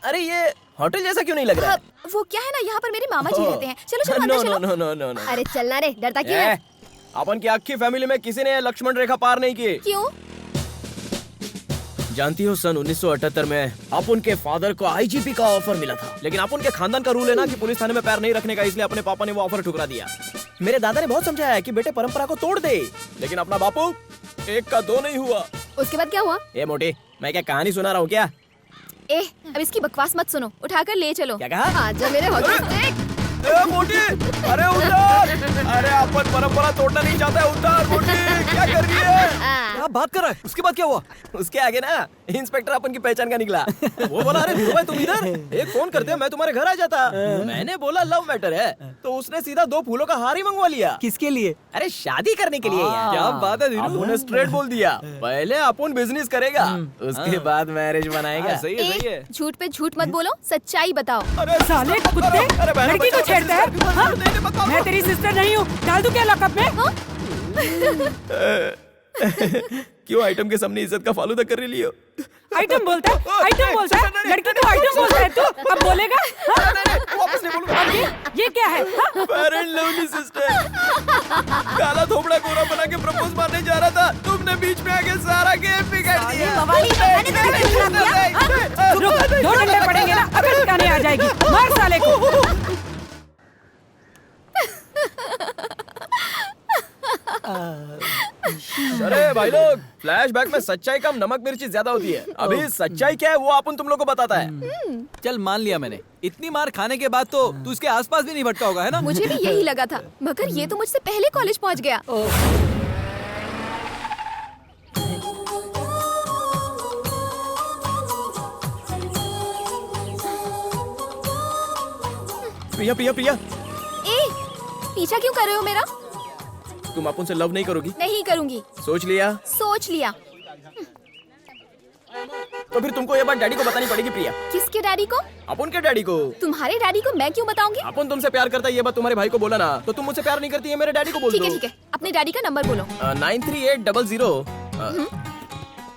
अरे ये होटल जैसा क्यों नहीं लग रहा है? वो क्या है ना, यहाँ पर मेरे मामा जी रहते हैं। चलो चलो अंदर चलो। नो। अरे चलना रे, डरता क्यों है? अपन की आखी फैमिली में किसी ने लक्ष्मण रेखा पार नहीं की। क्यों? जानती हो, सन 1978 में अपन के फादर को आईजीपी का ऑफर मिला था, लेकिन अपन के खानदान का रूल है ना कि पुलिस थाने में पैर नहीं रखने का, इसलिए अपने पापा ने वो ऑफर ठुकरा दिया। मेरे दादा ने बहुत समझाया कि बेटे परंपरा को तोड़ दे, लेकिन अपना बापू एक का दो नहीं हुआ। उसके बाद क्या हुआ? ए मोटी, मैं क्या कहानी सुना रहा हूँ क्या? अब इसकी बकवास मत सुनो, उठाकर ले चलो। क्या कहा? आजा मेरे होटल। मोटी, अरे उतार! अरे अपन परंपरा तोड़ना नहीं चाहता है, उतार मोटी, क्या कर रही है? क्या बात कर रहा है? उसके बाद क्या हुआ? उसके आगे ना इंस्पेक्टर अपन की पहचान का निकला। वो बोला, अरे धीरू भाई तुम इधर, एक फोन करते मैं तुम्हारे घर आ जाता। मैंने बोला लव मैटर है, तो उसने सीधा 2 फूलों का हार ही मंगवा लिया। किसके लिए? अरे शादी करने के लिए यार। क्या बात है धीरू? अपन ने स्ट्रेट बोल दिया, पहले अपन बिजनेस करेगा, उसके बाद मैरिज बनाएगा। सही है, सही है। झूठ पे झूठ मत बोलो, सच्चाई बताओ। अरे साले कुत्ते, लड़की को छेड़ता है? हाँ? मैं तेरी सिस्टर नहीं हूँ, डाल दूं क्या लॉकअप में? क्यों आइटम के सामने इज्जत का फालूदा कर रही हो? आइटम बोलता है, लड़की को आइटम बोलता है तू? अब बोलेगा? वापस नहीं बोलूंगा। ये क्या है? फेयर एंड लवली सिस्टर, काला थोबड़ा गोरा बना के प्रपोज मारने जा रहा था, तुमने बीच में आके सारा गेम बिगाड़ दिया। रुक, 2 डंडे पड़ेंगे ना, अगर ठिकाने आ जाएगी। मार साले को। अरे भाई लोग, फ्लैशबैक में सच्चाई कम नमक मिर्ची ज्यादा होती है। अभी सच्चाई क्या है वो अपन तुम लोग को बताता है। चल मान लिया मैंने, इतनी मार खाने के बाद तो तू इसके आसपास भी नहीं भटका होगा, है ना? मुझे भी यही लगा था, मगर ये तो मुझसे पहले कॉलेज पहुंच गया। प्रिया प्रिया प्रिया, पीछा क्यों कर रहे हो मेरा? तुम अपन से लव नहीं करोगी? नहीं करूंगी। सोच लिया? सोच लिया। तो फिर तुमको ये बात डैडी को बतानी पड़ेगी प्रिया। किसके डैडी को? अपन के डैडी को। तुम्हारे डैडी को मैं क्यों बताऊंगी? अपन तुमसे प्यार करता है ये बात तुम्हारे भाई को बोला ना, तो तुम मुझसे प्यार नहीं करती है मेरे डैडी को बोल दो। ठीक है, अपने डैडी का नंबर बोलो। 9380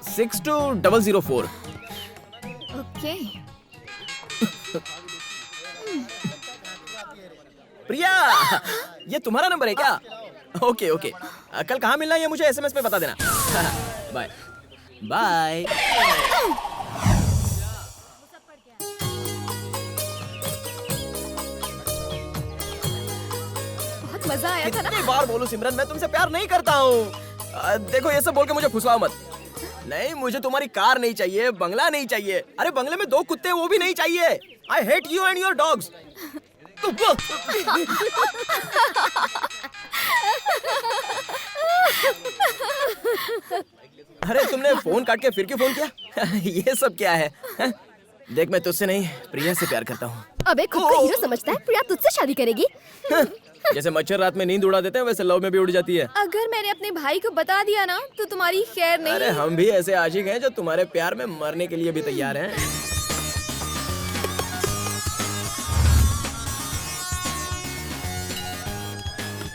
62004। ओके। प्रिया, ये तुम्हारा नंबर है क्या? ओके ओके, कल कहाँ मिलना है ये मुझे SMS पे बता देना। Bye bye. बहुत मजा आया था ना? कितनी बार बोलूं सिमरन, मैं तुमसे प्यार नहीं करता हूँ। देखो ये सब बोल के मुझे फुसलाओ मत। नहीं, मुझे तुम्हारी कार नहीं चाहिए, बंगला नहीं चाहिए। अरे बंगले में 2 कुत्ते वो भी नहीं चाहिए। I hate you and your dogs. अरे तुमने फोन काट के फिर क्यों फोन किया? ये सब क्या है? देख, मैं तुझसे नहीं प्रिया से प्यार करता हूँ। अबे खुद को हीरो समझता है, प्रिया तुझसे शादी करेगी? जैसे मच्छर रात में नींद उड़ा देते हैं, वैसे लव में भी उड़ जाती है। अगर मैंने अपने भाई को बता दिया ना, तो तुम्हारी खैर नहीं। अरे हम भी ऐसे आशिक हैं जो तुम्हारे प्यार में मरने के लिए भी तैयार हैं।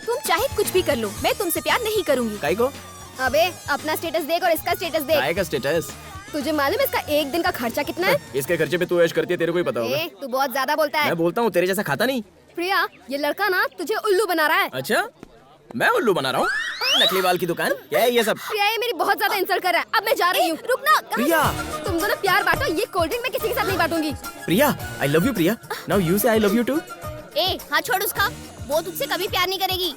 तुम चाहे कुछ भी कर लो, मैं तुमसे प्यार नहीं करूंगी। काई को? अबे अपना स्टेटस देख और इसका स्टेटस देख। काय का स्टेटस? तुझे मालूम है इसका एक दिन का खर्चा कितना है? इसके खर्चे पे तू ऐश करती है, तेरे को ही पता होगा। तू बहुत ज्यादा बोलता है। मैं बोलता हूँ, तेरे जैसा खाता नहीं। प्रिया, ये लड़का ना तुझे उल्लू बना रहा है। अच्छा, मैं उल्लू बना रहा हूँ? नकली बाल की दुकान क्या है ये सब? प्रिया, ये मेरी बहुत ज्यादा इंसल्ट कर रहा है। अब मैं जा रही हूँ। रुक ना। प्रिया, तुम दोनों प्यार बांटो, ये कोल्ड ड्रिंक मैं किसी के साथ नहीं बांटूंगी। Priya, I love you Priya. Now you say I love you to. हाथ छोड़ उसका, वो तुझसे कभी प्यार नहीं करेगी।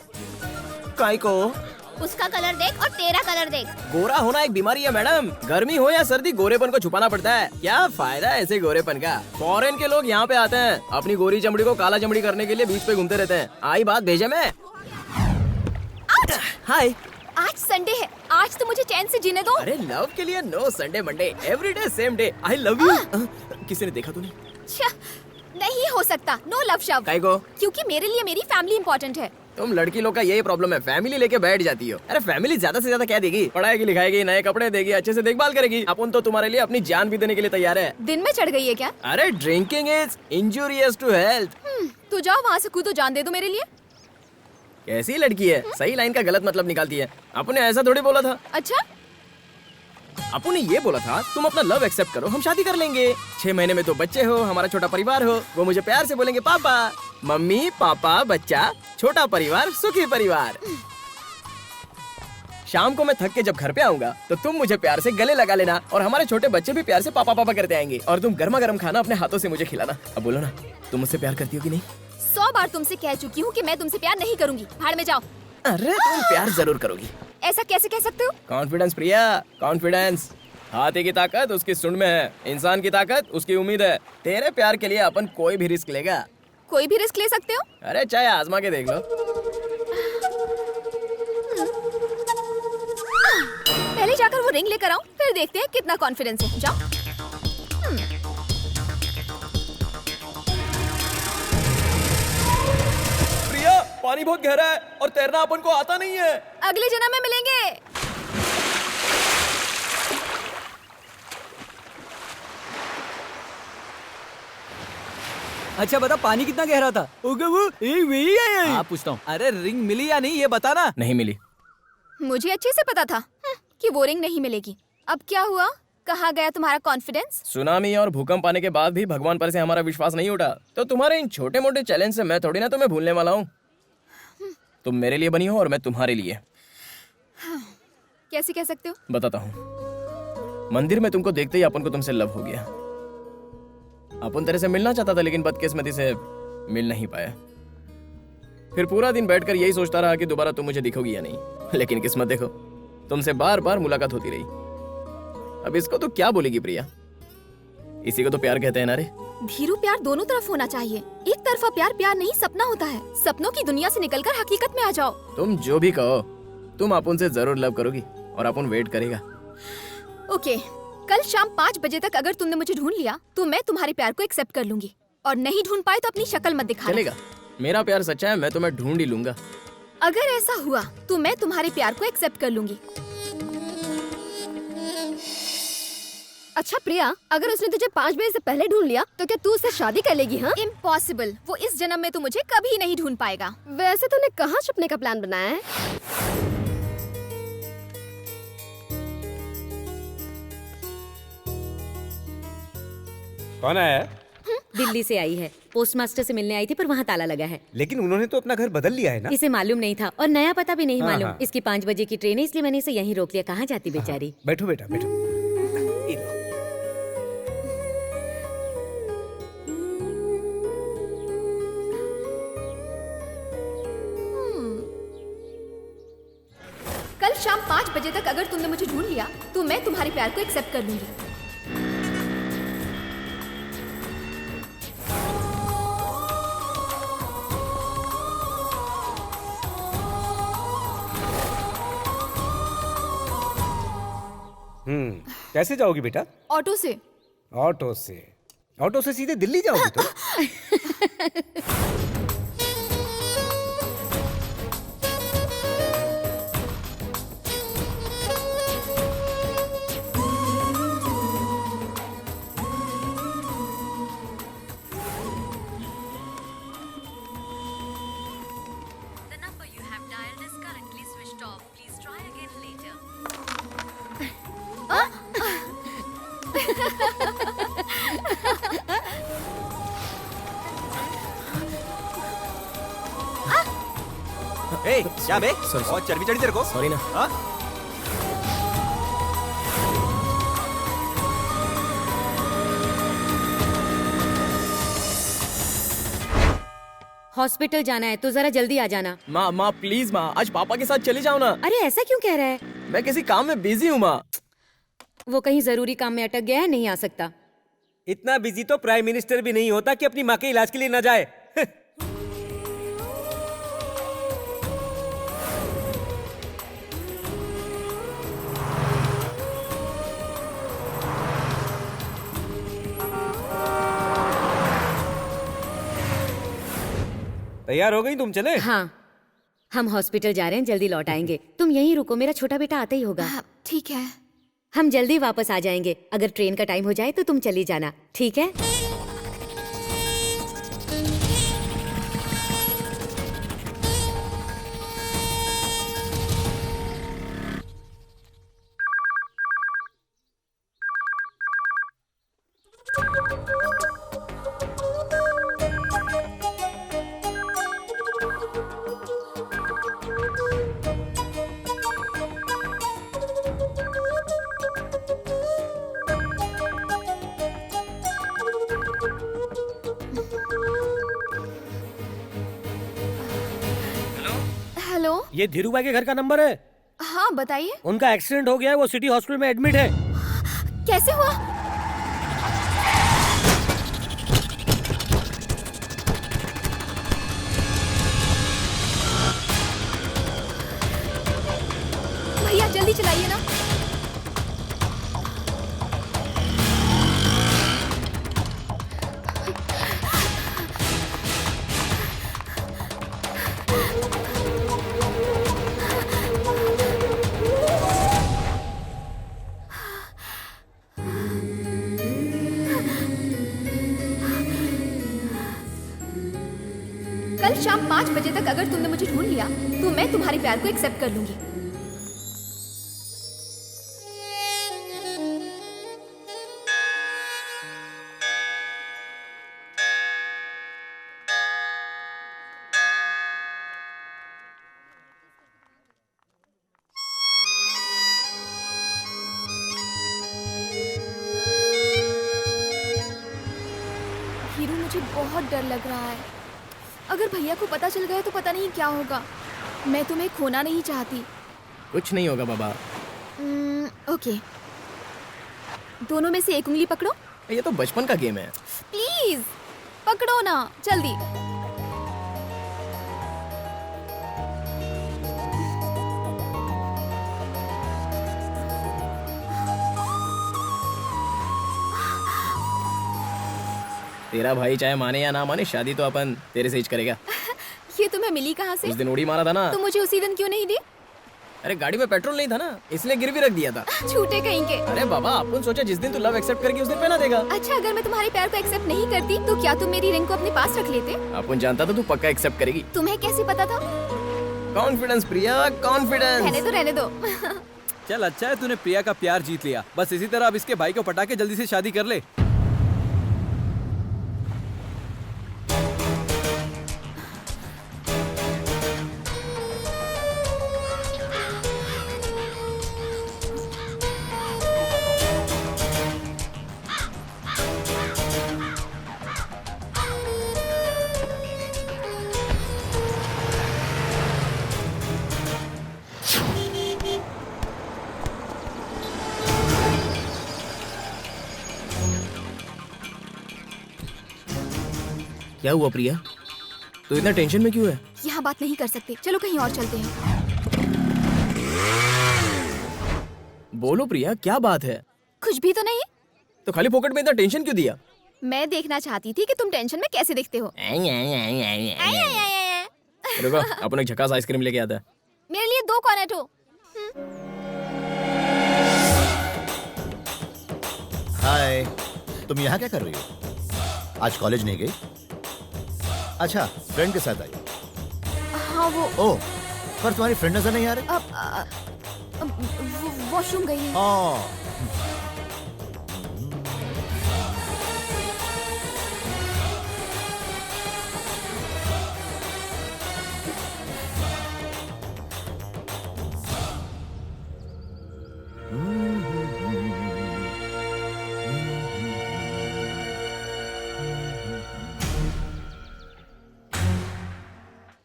काय को? उसका कलर देख और तेरा कलर देख। गोरा होना एक बीमारी है मैडम। गर्मी हो या सर्दी, गोरेपन को छुपाना पड़ता है। क्या फायदा है ऐसे गोरेपन का? फॉरेन के लोग यहाँ पे आते हैं, अपनी गोरी चमड़ी को काला चमड़ी करने के लिए बीच पे घूमते रहते हैं। आई बात भेजे में। हाय, आज संडे है, आज तो मुझे चैन से जीने दो। अरे लव के लिए no Sunday Monday, everyday same day. I love you. किसी ने देखा तूने? नहीं हो सकता, नो लव शव। काहे को? क्योंकि मेरे लिए मेरी फैमिली इम्पोर्टेंट है। तुम लड़की लोग का यही प्रॉब्लम है, फैमिली लेके बैठ जाती हो। अरे फैमिली ज्यादा से ज्यादा क्या देगी? पढ़ाएगी, लिखाएगी, नए कपड़े देगी, अच्छे से देखभाल करेगी। अपन तो तुम्हारे लिए अपनी जान भी देने के लिए तैयार है। दिन में चढ़ गई है क्या? अरे drinking is injurious to health. तो जाओ वहाँ से कूदो, जान दे दो मेरे लिए। कैसी लड़की है, सही लाइन का गलत मतलब निकालती है। आपने ऐसा थोड़ी बोला था। अच्छा, आपने ये बोला था तुम अपना लव एक्सेप्ट करो, हम शादी कर लेंगे। 6 महीने में तो बच्चे हो, हमारा छोटा परिवार हो। वो मुझे प्यार से बोलेंगे पापा। मम्मी पापा बच्चा, छोटा परिवार सुखी परिवार। शाम को मैं थक के जब घर पे आऊंगा तो तुम मुझे प्यार से गले लगा लेना और हमारे छोटे बच्चे भी प्यार से पापा पापा करते आएंगे और तुम गर्मा गर्म खाना अपने हाथों से मुझे खिलाना। अब बोलो ना, तुम मुझसे प्यार करती हो कि नहीं? 100 बार तुमसे कह चुकी हूँ कि मैं तुमसे प्यार नहीं करूंगी। भाड़ में जाओ। अरे तुम प्यार जरूर करोगी। ऐसा कैसे कह सकते हो? कॉन्फिडेंस प्रिया, कॉन्फिडेंस। हाथी की ताकत उसकी सुंड में है, इंसान की ताकत उसकी उम्मीद है। तेरे प्यार के लिए अपन कोई भी रिस्क लेगा। कोई भी रिस्क ले सकते हो? अरे चाहे आजमा के देख लो। पहले जाकर वो रिंग लेकर आओ, फिर देखते हैं कितना कॉन्फिडेंस है। जाओ। प्रिया, पानी बहुत गहरा है और तैरना अपन को आता नहीं है। अगले जन्म में मिलेंगे। अच्छा बता, पानी कितना गहरा था? वही है। हाँ पूछता हूँ। अरे रिंग मिली या नहीं ये बताना। नहीं मिली। मुझे अच्छे से पता था कि वो रिंग नहीं मिलेगी। अब क्या हुआ? कहाँ गया तुम्हारा कॉन्फिडेंस? सुनामी और भूकंप आने के बाद भी भगवान पर से हमारा विश्वास नहीं उठा। तो तुम्हारे इन छोटे मोटे चैलेंज से मैं थोड़ी ना तुम्हें भूलने वाला हूँ। तुम मेरे लिए बनी हो और मैं तुम्हारे लिए। कैसे कह सकते हो? बताता हूँ। मंदिर में तुमको देखते ही अपन को तुमसे लव हो गया। अपन तेरे से मिलना चाहता था लेकिन बदकिस्मती से मिल नहीं पाया। फिर पूरा दिन बैठकर यही सोचता रहा कि दोबारा तुम मुझे दिखोगी या नहीं। लेकिन किस्मत देखो, तुमसे बार बार मुलाकात होती रही। अब इसको तो क्या बोलेगी प्रिया? इसी को तो प्यार कहते हैं ना रे। धीरू, प्यार दोनों तरफ होना चाहिए। एक तरफा प्यार प्यार नहीं, सपना होता है। सपनों की दुनिया से निकलकर हकीकत में आ जाओ। तुम जो भी कहो, तुम अपन से जरूर लव करोगी और अपन वेट करेगा। ओके, कल शाम 5 बजे तक अगर तुमने मुझे ढूंढ लिया तो मैं तुम्हारे प्यार को एक्सेप्ट कर लूंगी, और नहीं ढूंढ पाए तो अपनी शक्ल मत दिखाना। चलेगा, मेरा प्यार सच्चा है, मैं तुम्हें ढूंढ ही लूंगा। अगर ऐसा हुआ तो मैं तुम्हारे प्यार को एक्सेप्ट कर लूंगी। अच्छा प्रिया, अगर उसने तुझे 5 बजे से पहले ढूंढ लिया तो क्या तू उससे शादी कर लेगी? हाँ, इम्पॉसिबल। वो इस जन्म में तो मुझे कभी नहीं ढूंढ पाएगा। वैसे तूने कहाँ छुपने का प्लान बनाया है? कौन आया? दिल्ली से आई है, पोस्टमास्टर से मिलने आई थी पर वहाँ ताला लगा है। लेकिन उन्होंने तो अपना घर बदल लिया है ना? इसे मालूम नहीं था और नया पता भी नहीं हाँ, मालूम। हाँ। इसकी 5 बजे की ट्रेन है, इसलिए मैंने इसे यहीं रोक लिया। कहाँ जाती बेचारी? बैठो बेटा बैठो। कल शाम 5 बजे तक अगर तुमने मुझे ढूंढ लिया तो मैं तुम्हारे प्यार को एक्सेप्ट कर लूंगी। कैसे जाओगी बेटा? ऑटो से। ऑटो से? ऑटो से सीधे दिल्ली जाओगी तो? ए, क्या बे? बहुत चर्बी चढ़ी तेरे को। सॉरी ना। हाँ? हॉस्पिटल जाना है तो जरा जल्दी आ जाना। माँ प्लीज माँ, आज पापा के साथ चले जाओ ना। अरे ऐसा क्यों कह रहा है? मैं किसी काम में बिजी हूँ माँ। वो कहीं जरूरी काम में अटक गया है, नहीं आ सकता। इतना बिजी तो प्राइम मिनिस्टर भी नहीं होता कि अपनी माँ के इलाज के लिए न जाए। तैयार हो गई तुम? चले? हाँ, हम हॉस्पिटल जा रहे हैं, जल्दी लौट आएंगे। तुम यहीं रुको, मेरा छोटा बेटा आता ही होगा। ठीक है। हम जल्दी वापस आ जाएंगे। अगर ट्रेन का टाइम हो जाए तो तुम चली जाना, ठीक है? हेलो, ये धीरूभाई के घर का नंबर है? हाँ बताइए। उनका एक्सीडेंट हो गया है, वो सिटी हॉस्पिटल में एडमिट है। कैसे हुआ? भैया जल्दी चलाइए ना। कल शाम 5 बजे तक अगर तुमने मुझे ढूंढ लिया तो मैं तुम्हारे प्यार को एक्सेप्ट कर लूंगी। हीरू, मुझे बहुत डर लग रहा है। अगर भैया को पता चल गया तो पता नहीं क्या होगा। मैं तुम्हें खोना नहीं चाहती। कुछ नहीं होगा बाबा। ओके, दोनों में से एक उंगली पकड़ो। ये तो बचपन का गेम है। प्लीज पकड़ो ना, जल्दी। तेरा भाई चाहे माने या ना माने, शादी तो अपन तेरे से ही करेगा। ये तुम्हें मिली कहाँ से? उस दिन उड़ी मारा था ना। तो मुझे उसी दिन क्यों नहीं दी? अरे गाड़ी में पेट्रोल नहीं था ना, इसलिए गिरवी रख दिया था। झूठे कहीं के। अरे बाबा, अपन सोचा जिस दिन तू लव एक्सेप्ट करेगी उस दिन पहना देगा। अच्छा, अगर मैं तुम्हारे प्यार को एक्सेप्ट नहीं करती तो क्या तुम मेरी रिंग को अपने पास रख लेते? अपन जानता था तू पक्का एक्सेप्ट करेगी। तुम्हें कैसे पता था? कॉन्फिडेंस प्रिया, कॉन्फिडेंस। रहने दो, रहने दो। चल अच्छा है तूने प्रिया का प्यार जीत लिया। बस इसी तरह अब इसके भाई को पटा के जल्दी से शादी कर ले। क्या हुआ प्रिया, तू इतना टेंशन में क्यों है? यहाँ बात नहीं कर सकते, चलो कहीं और चलते हैं। बोलो प्रिया, क्या बात है? कुछ भी तो नहीं। तो खाली पॉकेट में इतना टेंशन क्यों दिया? मैं देखना चाहती थी कि तुम टेंशन में कैसे दिखते हो। रुको, अपन एक झकास आइसक्रीम लेके आता है। मेरे लिए 2 कॉर्नेटो। हाय, तुम यहाँ क्या कर रही हो? आज कॉलेज नहीं गई? अच्छा, फ्रेंड के साथ आई? हाँ वो। ओह, पर तुम्हारी फ्रेंड नजर नहीं आ रही? वॉशरूम गई है।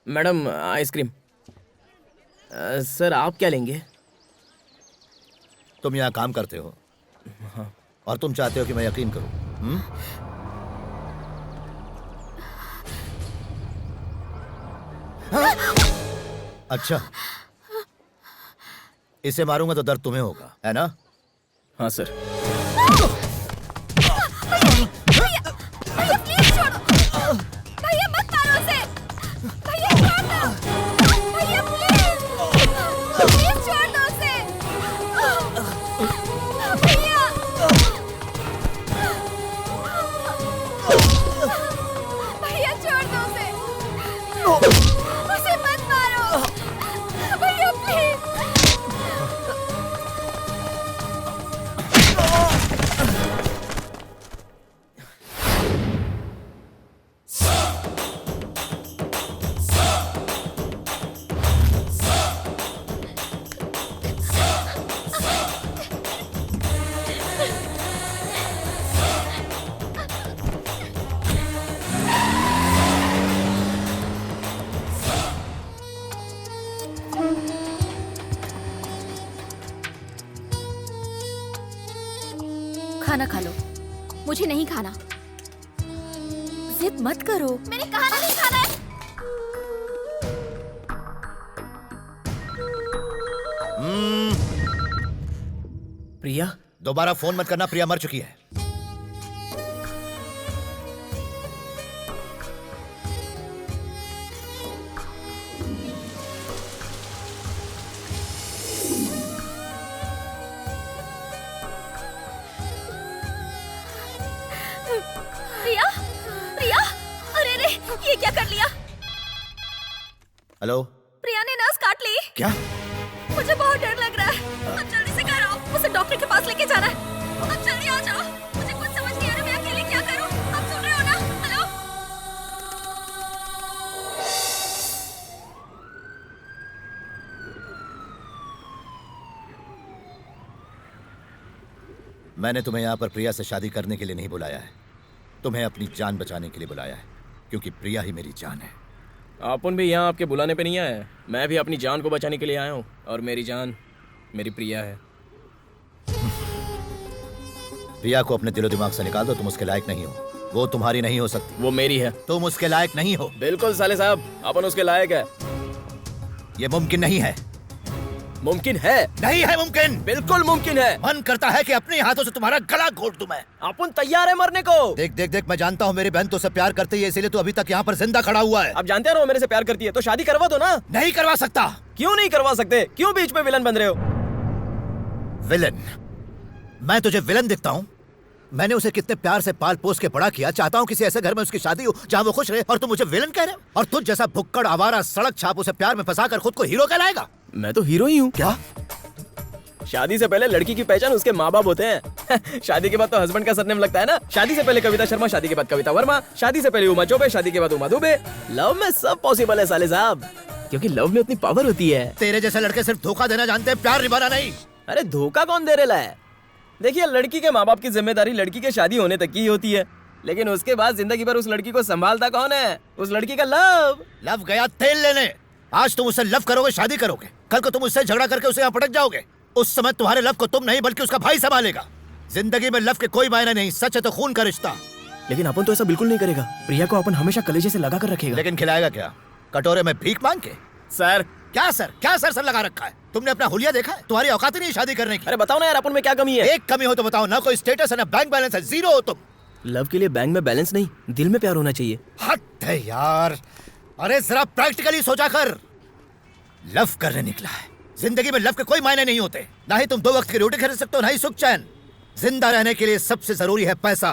Madam ice cream. सर आप क्या लेंगे? तुम यहाँ काम करते हो और तुम चाहते हो कि मैं यकीन करूं? अच्छा, इसे मारूंगा तो दर्द तुम्हें होगा, है ना? हाँ सर। भैया प्लीज छोड़ो, भैया मत मारो उसे, भैया छोड़ दो, भैया प्लीज छोड़ दो उसे, भैया भैया छोड़ दो उसे मत मारो, भैया प्लीज। खाना खा लो। मुझे नहीं खाना। जिद मत करो। मैंने कहा ना नहीं खाना है। प्रिया, दोबारा फोन मत करना, प्रिया मर चुकी है। प्रिया, प्रिया, अरे रे, ये क्या कर लिया? हेलो, प्रिया ने नस काट ली। क्या? मुझे बहुत डर लग रहा है। अब जल्दी से घर आओ, उसे डॉक्टर के पास लेके जाना है। अब जल्दी आ जाओ। मुझे कुछ समझ नहीं आ रहा, मैं अकेले क्या करूं? आप सुन रहे हो ना? हेलो? मैंने तुम्हें यहाँ पर प्रिया से शादी करने के लिए नहीं बुलाया है, तुम्हें अपनी जान बचाने के लिए बुलाया है, क्योंकि प्रिया ही मेरी जान है। अपन भी यहाँ आपके बुलाने पे नहीं आया है, मैं भी अपनी जान को बचाने के लिए आया हूँ, और मेरी जान मेरी प्रिया है। प्रिया को अपने दिलो दिमाग से निकाल दो, तुम उसके लायक नहीं हो, वो तुम्हारी नहीं हो सकती। वो मेरी है। तुम उसके लायक नहीं हो। बिल्कुल साले साहब, अपन उसके लायक है। ये मुमकिन नहीं है। मुमकिन है। नहीं है मुमकिन। बिल्कुल मुमकिन है। मन करता है कि अपने हाथों से तुम्हारा गला घोट दूं मैं। अपन तैयार है मरने को। देख देख देख, मैं जानता हूँ मेरी बहन तुझसे प्यार करती है, इसीलिए तू अभी तक यहाँ पर जिंदा खड़ा हुआ है। अब जानते हो मेरे से प्यार करती है, तो शादी करवा दो ना। नहीं करवा सकता। क्यों नहीं करवा सकते? क्यों बीच में विलन बन रहे हो? विलन? मैं तुझे विलन दिखता हूँ? मैंने उसे कितने प्यार से पाल पोस के बड़ा किया, चाहता हूँ किसी ऐसे घर में उसकी शादी हो जहाँ वो खुश रहे, और तुम मुझे विलन कह रहे हो? और तुझ जैसा भुक्कड़ आवारा सड़क छाप उसे प्यार में फंसाकर खुद को हीरो कहलाएगा? मैं तो हीरो ही हूँ। क्या? शादी से पहले लड़की की पहचान उसके माँ बाप होते हैं। शादी के बाद तो हस्बैंड का सरनेम लगता है ना। शादी से पहले कविता शर्मा, शादी के बाद कविता वर्मा, शादी से पहले उमा चौबे, शादी के बाद उमा दुबे। लव में सब पॉसिबल है साले साहब, क्योंकि लव में उतनी पावर होती है। तेरे जैसे लड़के सिर्फ धोखा देना जानते हैं, प्यार निभाना नहीं। अरे धोखा कौन दे रहा है? देखिए, लड़की के माँ बाप की जिम्मेदारी लड़की के शादी होने तक की होती है, लेकिन उसके बाद जिंदगी भर उस लड़की को संभालता कौन है? उस लड़की का लव। लव गया तेल लेने। आज तुम उससे लव करोगे, शादी करोगे, कल को तुम उससे झगड़ा करके उसे यहाँ पटक जाओगे। उस समय तुम्हारे लव को तुम नहीं बल्कि उसका भाई संभालेगा। जिंदगी में लव के कोई मायने नहीं, सच है तो खून का रिश्ता। लेकिन अपन तो ऐसा बिल्कुल नहीं करेगा। प्रिया को अपन हमेशा कलेजे से लगा कर रखेगा। लेकिन खिलाएगा क्या? कटोरे में भीख मांग के? सर क्या सर? क्या सर सर लगा रखा है? तुमने अपना हुलिया देखा है? तुम्हारी औकात ही नहीं शादी करने की। अरे बताओ ना यार, अपन में क्या कमी है? एक कमी हो तो बताओ ना। कोई स्टेटस है ना बैंक बैलेंस है, जीरो हो तुम। लव के लिए बैंक में बैलेंस नहीं, दिल में प्यार होना चाहिए। हद है यार। अरे जरा प्रैक्टिकली सोचा कर। लव करने निकला है। जिंदगी में लव के कोई मायने नहीं होते। ना ही तुम 2 वक्त की रोटी खरीद सकते हो, ना ही सुख चैन। जिंदा रहने के लिए सबसे जरूरी है पैसा।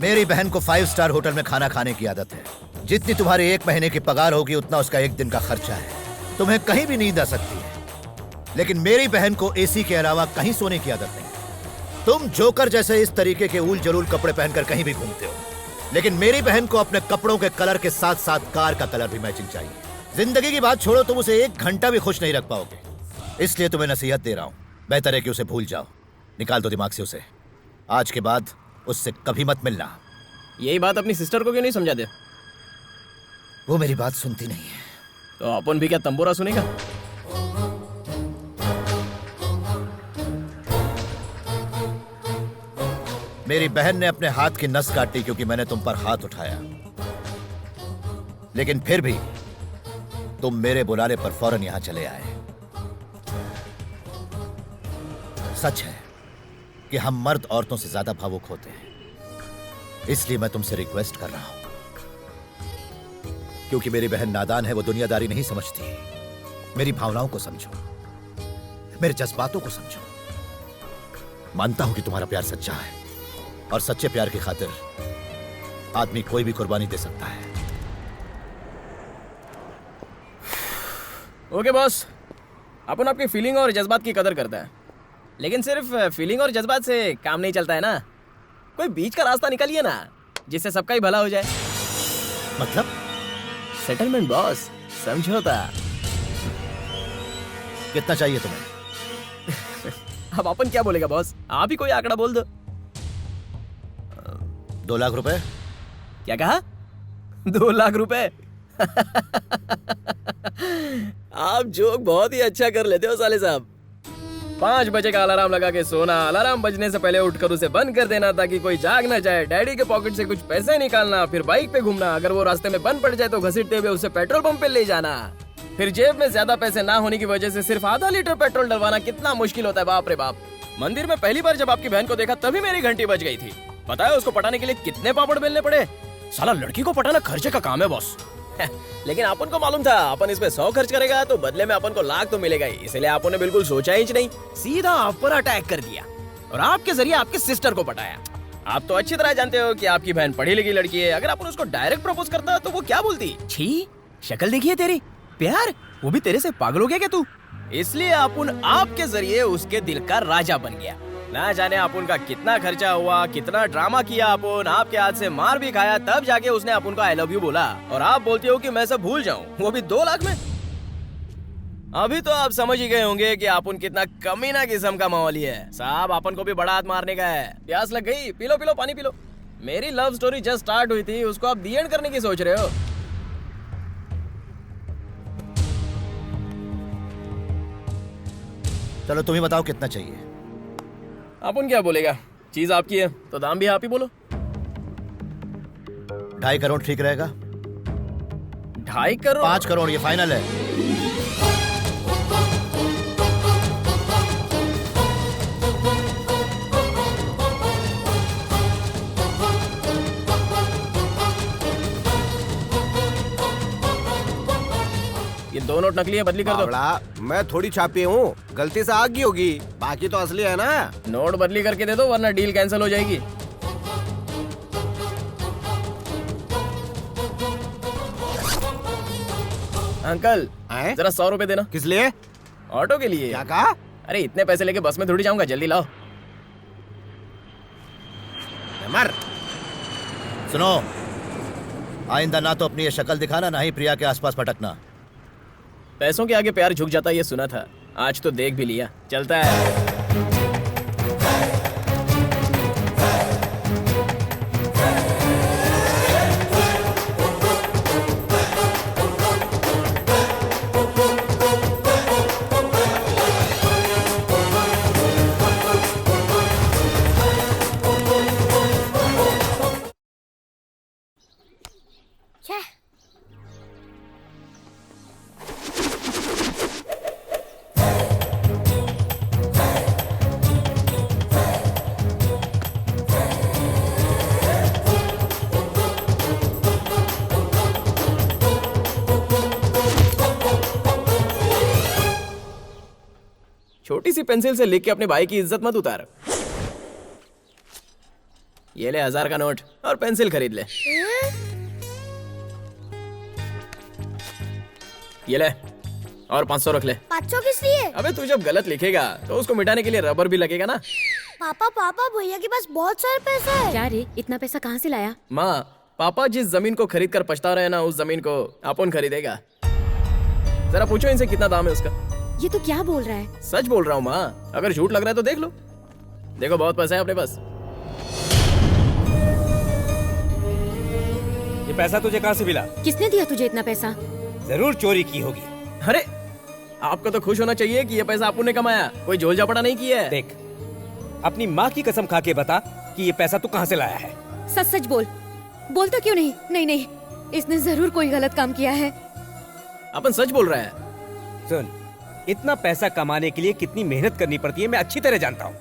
मेरी बहन को 5 स्टार होटल में खाना खाने की आदत है। जितनी तुम्हारी 1 महीने की पगार होगी, उतना उसका 1 दिन का खर्चा है। तुम्हें कहीं भी नींद आ सकती है, लेकिन मेरी बहन को एसी के अलावा कहीं सोने की आदत नहीं। तुम जोकर जैसे इस तरीके के उल जलूल कपड़े पहनकर कहीं भी घूमते हो, लेकिन मेरी बहन को अपने कपड़ों के कलर के साथ साथ कार का कलर भी मैचिंग चाहिए। जिंदगी की बात छोड़ो, तुम उसे 1 घंटा भी खुश नहीं रख पाओगे। इसलिए तुम्हें नसीहत दे रहा हूं, बेहतर है कि उसे भूल जाओ। निकाल दो दिमाग से उसे। आज के बाद उससे कभी मत मिलना। यही बात अपनी सिस्टर को क्यों नहीं समझाते? वो मेरी बात सुनती नहीं है। तो अपन भी क्या तंबोरा सुनेगा? मेरी बहन ने अपने हाथ की नस काटी क्योंकि मैंने तुम पर हाथ उठाया, लेकिन फिर भी तुम मेरे बुलाने पर फौरन यहां चले आए। सच है कि हम मर्द औरतों से ज्यादा भावुक होते हैं, इसलिए मैं तुमसे रिक्वेस्ट कर रहा हूं, क्योंकि मेरी बहन नादान है, वो दुनियादारी नहीं समझती। मेरी भावनाओं को समझो, मेरे जज्बातों को समझो। मानता हूं कि तुम्हारा प्यार सच्चा है, और सच्चे प्यार की खातिर आदमी कोई भी कुर्बानी दे सकता है। ओके बॉस, अपन आपकी फीलिंग और जज्बात की कदर करता है, लेकिन सिर्फ फीलिंग और जज्बात से काम नहीं चलता है ना। कोई बीच का रास्ता निकालिए ना, जिससे सबका ही भला हो जाए। मतलब? सेटलमेंट बॉस, समझौता। कितना चाहिए तुम्हें? अब अपन क्या बोलेगा बॉस, आप ही कोई आंकड़ा बोल दो। 2 लाख रुपए। क्या कहा? 2 लाख रुपए? आप जोक बहुत ही अच्छा कर लेते हो साले साहब। 5 बजे का अलार्म लगा के सोना, अलार्म बजने से पहले उठकर उसे बंद कर देना ताकि कोई जाग ना जाए, डैडी के पॉकेट से कुछ पैसे निकालना, फिर बाइक पे घूमना, अगर वो रास्ते में बंद पड़ जाए तो घसीटते हुए उसे पेट्रोल पंप पे ले जाना, फिर जेब में ज्यादा पैसे ना होने की वजह से सिर्फ आधा लीटर पेट्रोल डलवाना कितना मुश्किल होता है, बाप रे बाप। मंदिर में पहली बार जब आपकी बहन को देखा तभी मेरी घंटी बज गई थी। पता है उसको पटाने के लिए कितने पापड़ बेलने पड़े? साला लड़की को पटाना खर्चे का काम है बॉस। लेकिन अपन को मालूम था अपन इस पे 100 खर्च करेगा तो बदले में अपन को लाख तो मिलेगा ही, इसलिए आपने ने बिल्कुल सोचा ही नहीं, सीधा आप पर अटैक कर दिया और आपके जरिए आपके सिस्टर को पटाया। आप तो अच्छी तरह जानते हो कि आपकी बहन पढ़ी लिखी लड़की है, अगर अपन उसको डायरेक्ट प्रपोज करता तो वो क्या बोलती? छी, शक्ल देखिए तेरी, प्यार वो भी तेरे से पागल हो गया क्या तू? इसलिए अपन आपके जरिए उसके दिल का राजा बन गया। ना जाने अपन का कितना खर्चा हुआ, कितना ड्रामा किया अपन, आपके हाथ से मार भी खाया, तब जाके उसने अपन को आई लव यू बोला और आप बोलते हो कि मैं सब भूल जाऊं, वो भी 2 लाख में। अभी तो आप समझ ही गए होंगे कि अपन कितना कमीना किस्म का माहौल है साहब। अपन को भी बड़ा हाथ मारने का है। प्यास लग गई? पी लो पी लो, पानी पी लो। मेरी लव स्टोरी जस्ट स्टार्ट हुई थी, उसको आप दी एंड करने की सोच रहे हो? चलो तुम ही बताओ कितना चाहिए। अपन क्या बोलेगा, चीज आपकी है तो दाम भी आप ही बोलो। 2.5 करोड़ ठीक रहेगा? 2.5 करोड़? 5 करोड़, ये फाइनल है। ये 2 नोट नकली है, बदली कर दो। मैं थोड़ी छापी हूँ, गलती से आ गई होगी, बाकी तो असली है ना। नोट बदली करके दे दो वरना डील कैंसिल हो जाएगी। अंकल जरा 100 रुपए देना। किस लिए? ऑटो के लिए। क्या कहा? अरे इतने पैसे लेके बस में थोड़ी जाऊंगा, जल्दी लाओ। मर। सुनो, आइंदा ना तो अपनी ये शक्ल दिखाना, ना ही प्रिया के आसपास भटकना। पैसों के आगे प्यार झुक जाता है ये सुना था, आज तो देख भी लिया। चलता है। छोटी सी पेंसिल से लिख के अपने भाई की इज्जत मत उतार। ये ले 1000 का नोट और पेंसिल खरीद ले। ये ले और 500 रख ले। 500 किस लिए? अबे तू जब गलत लिखेगा तो उसको मिटाने के लिए रबर भी लगेगा ना। पापा भैया के पास बहुत सारे पैसे हैं। क्या रे, इतना पैसा कहाँ से लाया? माँ, पापा जिस जमीन को खरीद कर पछता रहे ना, उस जमीन को अपन खरीदेगा। जरा पूछो इनसे कितना दाम है उसका। ये तो क्या बोल रहा है? सच बोल रहा हूँ माँ, अगर झूठ लग रहा है तो देख लो। देखो बहुत पैसा है अपने पास। ये पैसा तुझे कहाँ से मिला? किसने दिया तुझे इतना पैसा? जरूर चोरी की होगी। अरे आपको तो खुश होना चाहिए कि ये पैसा आपने कमाया, कोई झोल झापड़ा नहीं किया है। देख, अपनी माँ की कसम खा के बता कि ये पैसा तू कहाँ से लाया है। सच सच बोल। बोलता क्यों नहीं? नहीं नहीं, इसने जरूर कोई गलत काम किया है। अपन सच बोल रहा है। सुन, इतना पैसा कमाने के लिए कितनी मेहनत करनी पड़ती है मैं अच्छी तरह जानता हूँ।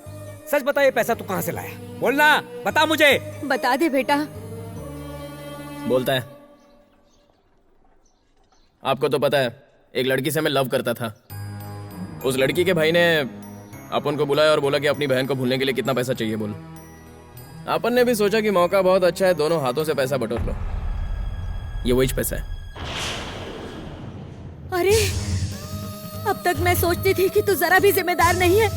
सच बता, ये पैसा तू कहाँ से लाया? बोलना, बता मुझे। बता दे बेटा। बोलता है। आपको तो पता है, एक लड़की से मैं लव करता था। उस लड़की के भाई ने अपन को बुलाया और बोला कि अपनी बहन को भूलने के लिए कितना पैसा चाहिए बोल। अपन ने भी सोचा कि मौका बहुत अच्छा है, दोनों हाथों से पैसा बटोर लो। ये वही पैसा है। अरे, अब तक मैं सोचती थी कि तू जरा भी जिम्मेदार नहीं है,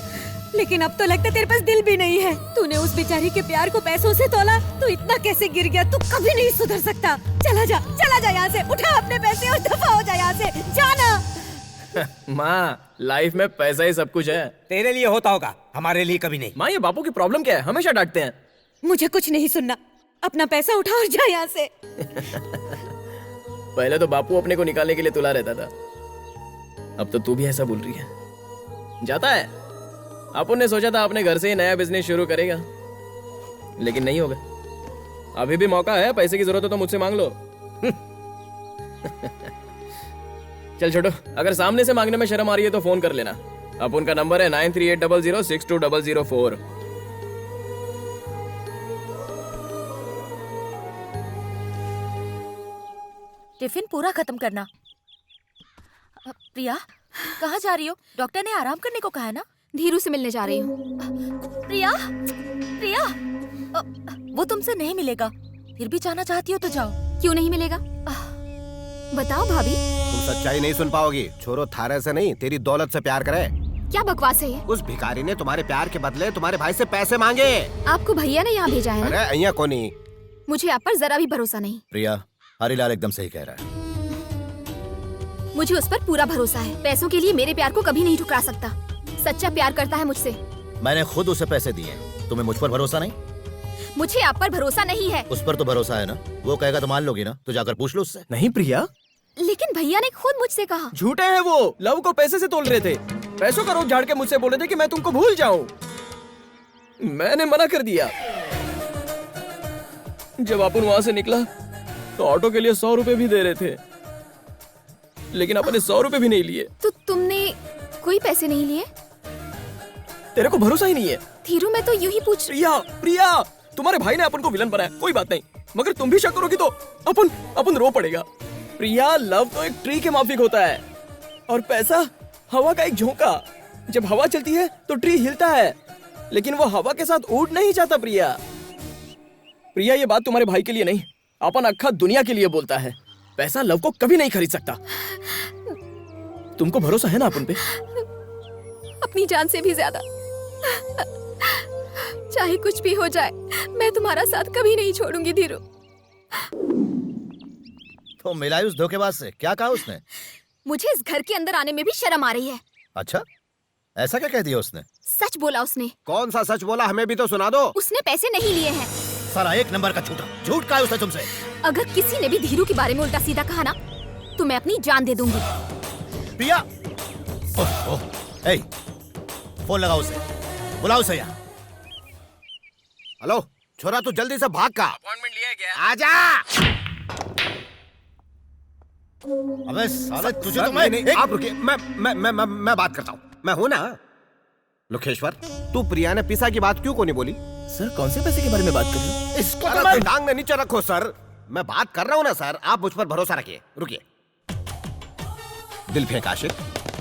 लेकिन अब तो लगता तेरे पास दिल भी नहीं है। तूने उस बेचारी के प्यार को पैसों से तोला, तू इतना कैसे गिर गया? तू कभी नहीं सुधर सकता। चला जा यहाँ से, उठा अपने पैसे और दफा हो जा यहाँ से, जाना। माँ, लाइफ में पैसा ही सब कुछ है। तेरे लिए होता होगा, हमारे लिए कभी नहीं। माँ, ये बापू की प्रॉब्लम क्या है? हमेशा डांटते हैं। मुझे कुछ नहीं सुनना, अपना पैसा उठा और जा यहाँ से। पहले तो बापू अपने को निकालने के लिए तुला रहता था, अब तो तू भी ऐसा बोल रही है। जाता है। अपन ने सोचा था अपने घर से ही नया बिजनेस शुरू करेगा, लेकिन नहीं होगा। अभी भी मौका है, पैसे की जरूरत हो तो मुझसे मांग लो। चल छोटो, अगर सामने से मांगने में शर्म आ रही है तो फोन कर लेना। अपन का नंबर है 9380062004। टिफिन पूरा खत्म करना। प्रिया, कहाँ जा रही हो? डॉक्टर ने आराम करने को कहा है ना? धीरू से मिलने जा रही हूँ। प्रिया, प्रिया, वो तुमसे नहीं मिलेगा। फिर भी जाना चाहती हो तो जाओ। क्यों नहीं मिलेगा? बताओ भाभी। तुम सच्चाई नहीं सुन पाओगी। छोरो थारे से नहीं, तेरी दौलत से प्यार करे। क्या बकवास है ये? उस भिखारी ने तुम्हारे प्यार के बदले तुम्हारे भाई से पैसे मांगे। आपको भैया ने यहाँ भेजा है ना? अरे यहाँ कौन? मुझे आप पर जरा भी भरोसा नहीं। प्रिया, हरिलाल एकदम सही कह रहा है। मुझे उस पर पूरा भरोसा है। पैसों के लिए मेरे प्यार को कभी नहीं ठुकरा सकता। सच्चा प्यार करता है मुझसे। मैंने खुद उसे पैसे दिए। तुम्हें मुझ पर भरोसा नहीं? मुझे आप पर भरोसा नहीं है। उस पर तो भरोसा है ना। वो कहेगा तो मान लोगी ना? तो जाकर पूछ लो उससे। नहीं प्रिया, लेकिन भैया ने खुद मुझसे कहा। झूठे हैं वो। लव को पैसे से तोल रहे थे। पैसों का रोग झाड़ के मुझसे बोले थे कि मैं तुमको भूल जाऊं। मैंने मना कर दिया। जब अपन वहां से निकला तो ऑटो के लिए 100 रुपए भी दे रहे थे, लेकिन अपने 100 रुपए भी नहीं लिए। तो तुमने कोई पैसे नहीं लिए? तेरे को भरोसा ही नहीं है। धीरू, मैं तो यूं ही पूछ। प्रिया, तुम्हारे भाई ने अपन को विलन बनाया, कोई बात नहीं, मगर तुम भी शक करोगी तो अपन रो पड़ेगा। प्रिया, लव तो एक ट्री के माफिक होता है और पैसा हवा का एक झोंका। जब हवा चलती है तो ट्री हिलता है, लेकिन वो हवा के साथ उड़ नहीं जाता। प्रिया, ये बात तुम्हारे भाई के लिए नहीं, अपन अक्खा दुनिया के लिए बोलता है। पैसा लव को कभी नहीं खरीद सकता। तुमको भरोसा है ना अपन पे? अपनी जान से भी ज्यादा। चाहे कुछ भी हो जाए, मैं तुम्हारा साथ कभी नहीं छोड़ूंगी धीरू। तो मिलाई उस धोखेबाज से? क्या कहा उसने? मुझे इस घर के अंदर आने में भी शर्म आ रही है। अच्छा, ऐसा क्या कह दिया उसने? सच बोला उसने। कौन सा सच बोला? हमें भी तो सुना दो। उसने पैसे नहीं लिए हैं। सारा एक नंबर का झूठा। झूठ कहा उसने तुमसे? अगर किसी ने भी धीरू के बारे में उल्टा सीधा कहा ना, तो मैं अपनी जान दे दूंगी। प्रिया, फोन लगाओ उसे, बुलाओ उसे यहाँ। हेलो छोरा, तू जल्दी से भाग का। अपॉइंटमेंट लिया क्या? आजा। अबे साले, तुझे तो नहीं, आप रुकिए, मैं बात करता हूँ। मैं हूँ ना लोकेश्वर। तू प्रिया ने पिसा की बात क्यों को नहीं बोली? सर, कौन से पैसे के बारे में बात कर रहे हो? इसको टांग में नीचे रखो सर। मैं बात कर रहा हूँ ना सर, आप मुझ पर भरोसा रखिए। रुकिए। दिल फेंक आशिक,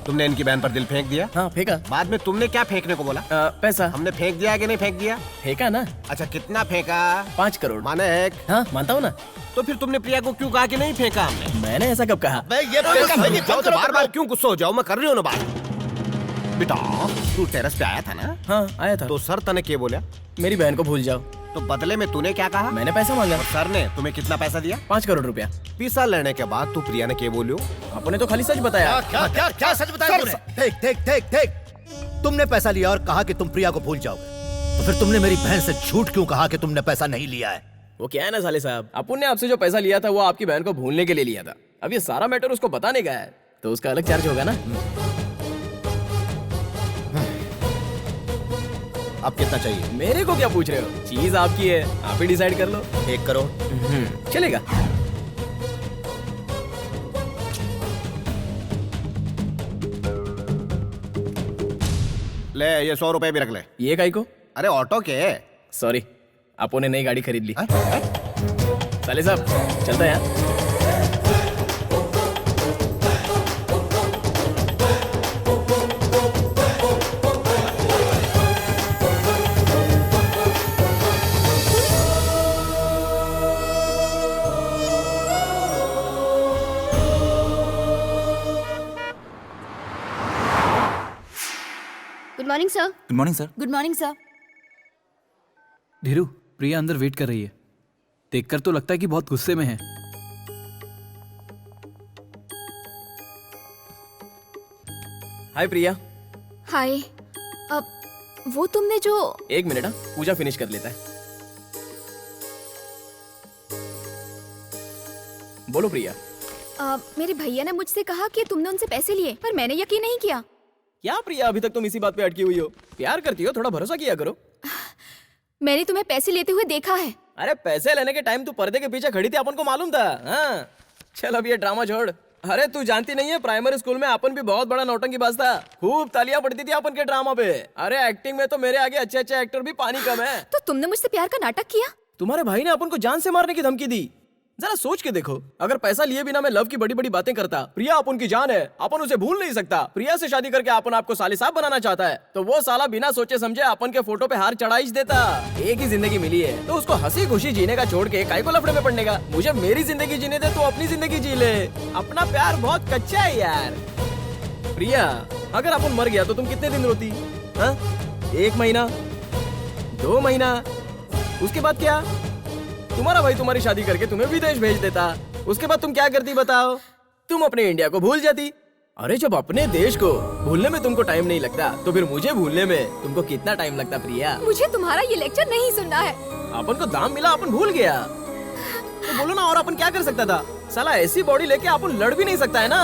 तुमने इनकी बहन पर दिल फेंक दिया? हाँ, फेंका। बाद में तुमने क्या फेंकने को बोला? पैसा। हमने फेंक दिया कि नहीं फेंक दिया? फेंका ना। अच्छा, कितना फेंका? 5 करोड़। माने एक? हाँ, मानता हूँ ना। तो फिर तुमने प्रिया को क्यों कहा कि नहीं फेंका हमने? मैंने ऐसा कब कहा? बार-बार क्यों गुस्सा हो जाओ? मैं कर रही हूँ ना बात। बेटा, तू टेरेस पे आया था ना? हाँ, आया था। तो सर तने क्या बोला? मेरी बहन को भूल जाओ। तो बदले में तूने क्या कहा? मैंने पैसा मांगा। सर ने तुम्हें कितना पैसा दिया? 5 करोड़ रुपया। पिसा लेने के बाद तू प्रिया ने क्या बोलियो? आपने तो खाली सच बताया। क्या सच बताया तुमने? देख, तुमने पैसा लिया और कहा कि तुम प्रिया को भूल जाओगे। तो फिर तुमने मेरी बहन से झूठ क्यों कहा कि तुमने पैसा नहीं लिया है? वो क्या है ना साले साहब, अपन ने आपसे जो पैसा लिया था वो आपकी बहन को भूलने के लिए लिया था। अब ये सारा मैटर उसको बताने का है तो उसका अलग चार्ज होगा ना। अब कितना चाहिए? मेरे को क्या पूछ रहे हो, चीज आपकी है, आप ही डिसाइड कर लो। 1 करोड़ चलेगा। ले ये 100 रुपए भी रख ले। ये काई को? अरे ऑटो के। सॉरी, आपो ने नई गाड़ी खरीद ली। साले साहब चलता है यार। Good morning sir. Good morning sir. Good morning sir. Dheeru, Priya अंदर वेट कर रही है। देखकर तो लगता है कि बहुत गुस्से में है। हाय प्रिया। हाय। अब वो तुमने जो 1 मिनट, पूजा फिनिश कर लेता है। बोलो प्रिया। मेरे भैया ने मुझसे कहा कि तुमने उनसे पैसे लिए, पर मैंने यकीन नहीं किया। क्या प्रिया, अभी तक तुम इसी बात पे अटकी हुई हो? प्यार करती हो, थोड़ा भरोसा किया करो। मैंने तुम्हें पैसे लेते हुए देखा है। अरे पैसे लेने के टाइम तू पर्दे के पीछे खड़ी थी, अपन को मालूम था। हाँ चल अब ये ड्रामा छोड़। अरे तू जानती नहीं है, प्राइमरी स्कूल में अपन भी बहुत बड़ा नौटंकीबाज था। खूब तालियां पड़ती थी अपन के ड्रामा पे। अरे एक्टिंग में तो मेरे आगे अच्छे अच्छे एक्टर भी पानी कम है। तो तुमने मुझसे प्यार का नाटक किया? तुम्हारे भाई ने अपन को जान से मारने की धमकी दी। जरा सोच के देखो, अगर पैसा लिए बिना मैं लव की बड़ी बड़ी बातें करता, प्रिया अपन की जान है, अपन उसे भूल नहीं सकता। प्रिया से शादी करके अपन आपको साले साहब बनाना चाहता है, तो वो साला बिना सोचे समझे अपन के फोटो पे हार चढ़ाई देता। एक ही जिंदगी मिली है तो उसको हंसी खुशी जीने का छोड़ के काहे को लफड़े में पड़ने का। मुझे मेरी जिंदगी जीने दे, तो अपनी जिंदगी जी ले। अपना प्यार बहुत कच्चा है यार। प्रिया, अगर अपन मर गया तो तुम कितने दिन रोती? 1 महीना, 2 महीना, उसके बाद क्या? तुम्हारा भाई तुम्हारी शादी करके तुम्हें विदेश भेज देता, उसके बाद तुम क्या करती बताओ? तुम अपने इंडिया को भूल जाती। अरे जब अपने देश को भूलने में तुमको टाइम नहीं लगता, तो फिर मुझे भूलने में तुमको कितना टाइम लगता प्रिया? मुझे तुम्हारा ये लेक्चर नहीं सुनना है। अपन को दाम मिला, अपन भूल गया, तो बोलो ना और अपन क्या कर सकता था? साला ऐसी बॉडी लेके अपन लड़ भी नहीं सकता है ना।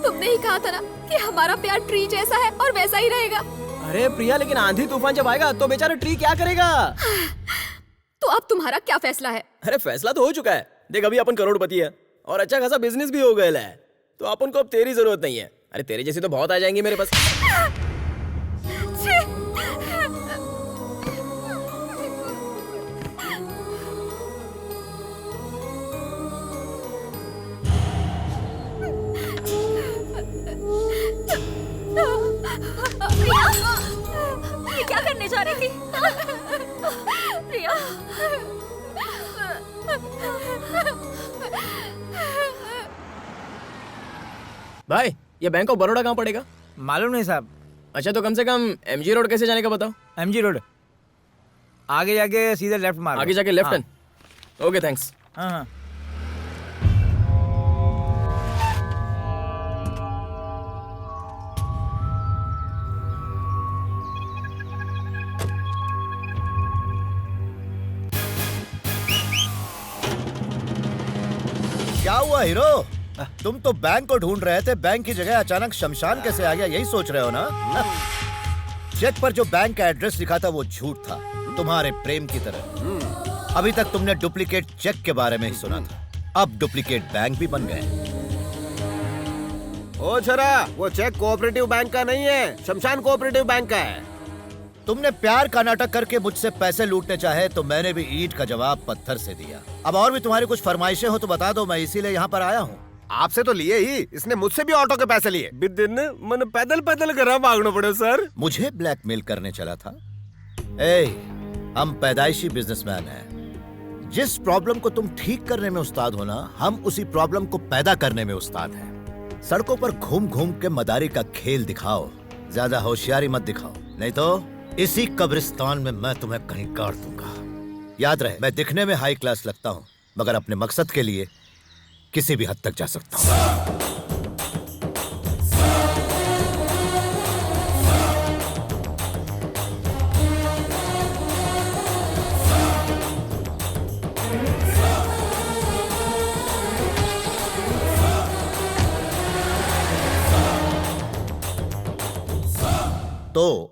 तुमने ही कहा था ना कि हमारा प्यार ट्री जैसा है और वैसा ही रहेगा। अरे प्रिया, लेकिन आंधी तूफान जब आएगा तो बेचारा ट्री क्या करेगा? तो अब तुम्हारा क्या फैसला है? अरे फैसला तो हो चुका है। देख, अभी अपन करोड़पति है और अच्छा खासा बिजनेस भी हो गया है, तो अपन को अब तेरी जरूरत नहीं है। अरे तेरे जैसे तो बहुत आ जाएंगे मेरे पास। ये क्या करने जा रही थी? प्रिया। भाई, ये बैंक ऑफ बड़ौदा कहाँ पड़ेगा? मालूम नहीं साहब। अच्छा, तो कम से कम MG रोड कैसे जाने का बताओ। MG रोड आगे जाके सीधे लेफ्ट मारो। आगे जाके लेफ्ट टर्न। Okay thanks. हाँ। क्या हुआ हीरो? तुम तो बैंक को ढूंढ रहे थे, बैंक की जगह अचानक शमशान कैसे आ गया, यही सोच रहे हो ना? चेक पर जो बैंक का एड्रेस लिखा था वो झूठ था, तुम्हारे प्रेम की तरह। अभी तक तुमने डुप्लीकेट चेक के बारे में ही सुना था, अब डुप्लीकेट बैंक भी बन गए। ओ छरा, वो चेक कोऑपरेटिव बैंक का नहीं है, शमशान कोऑपरेटिव बैंक का है। तुमने प्यार का नाटक करके मुझसे पैसे लूटने चाहे तो मैंने भी ईंट का जवाब पत्थर से दिया। अब और भी तुम्हारी कुछ फरमाइशें हो तो बता दो, मैं इसीलिए यहाँ पर आया हूँ। आपसे तो लिए ही, इसने मुझसे भी ऑटो के पैसे लिए। मन पैदल पैदल घर भागना पड़े सर। मुझे ब्लैकमेल करने चला था? ए, हम पैदाइशी बिजनेसमैन हैं। जिस प्रॉब्लम को तुम ठीक करने में उस्ताद हो ना, हम उसी प्रॉब्लम को पैदा करने में उस्ताद हैं। सड़कों पर घूम घूम के मदारी का खेल दिखाओ, ज्यादा होशियारी मत दिखाओ, नहीं तो इसी कब्रिस्तान में मैं तुम्हें कहीं गाड़ दूंगा। याद रहे, मैं दिखने में हाई क्लास लगता हूँ, मगर अपने मकसद के लिए किसी भी हद तक जा सकता हूँ। तो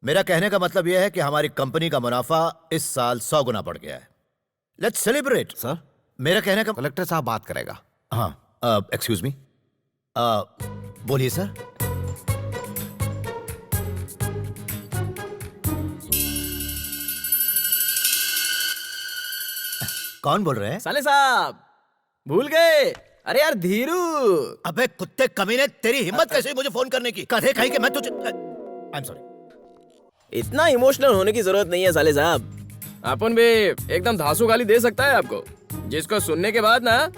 मेरा कहने का मतलब यह है कि हमारी कंपनी का मुनाफा इस साल 100 गुना बढ़ गया है। Let's celebrate. सर, मेरा कहने का कलेक्टर साहब बात करेगा। हाँ, एक्सक्यूज मी, बोलिए सर। कौन बोल रहे हैं? साले साहब भूल गए? अरे यार धीरू। अबे कुत्ते कमीने, तेरी हिम्मत कैसे हुई मुझे फोन करने की? कहे कहीं कि मैं तुझे आई एम सॉरी। इतना इमोशनल होने की जरूरत नहीं है साले साहब। अपन भी एकदम धांसू गाली दे सकता है आपको, जिसको सुनने के बाद ना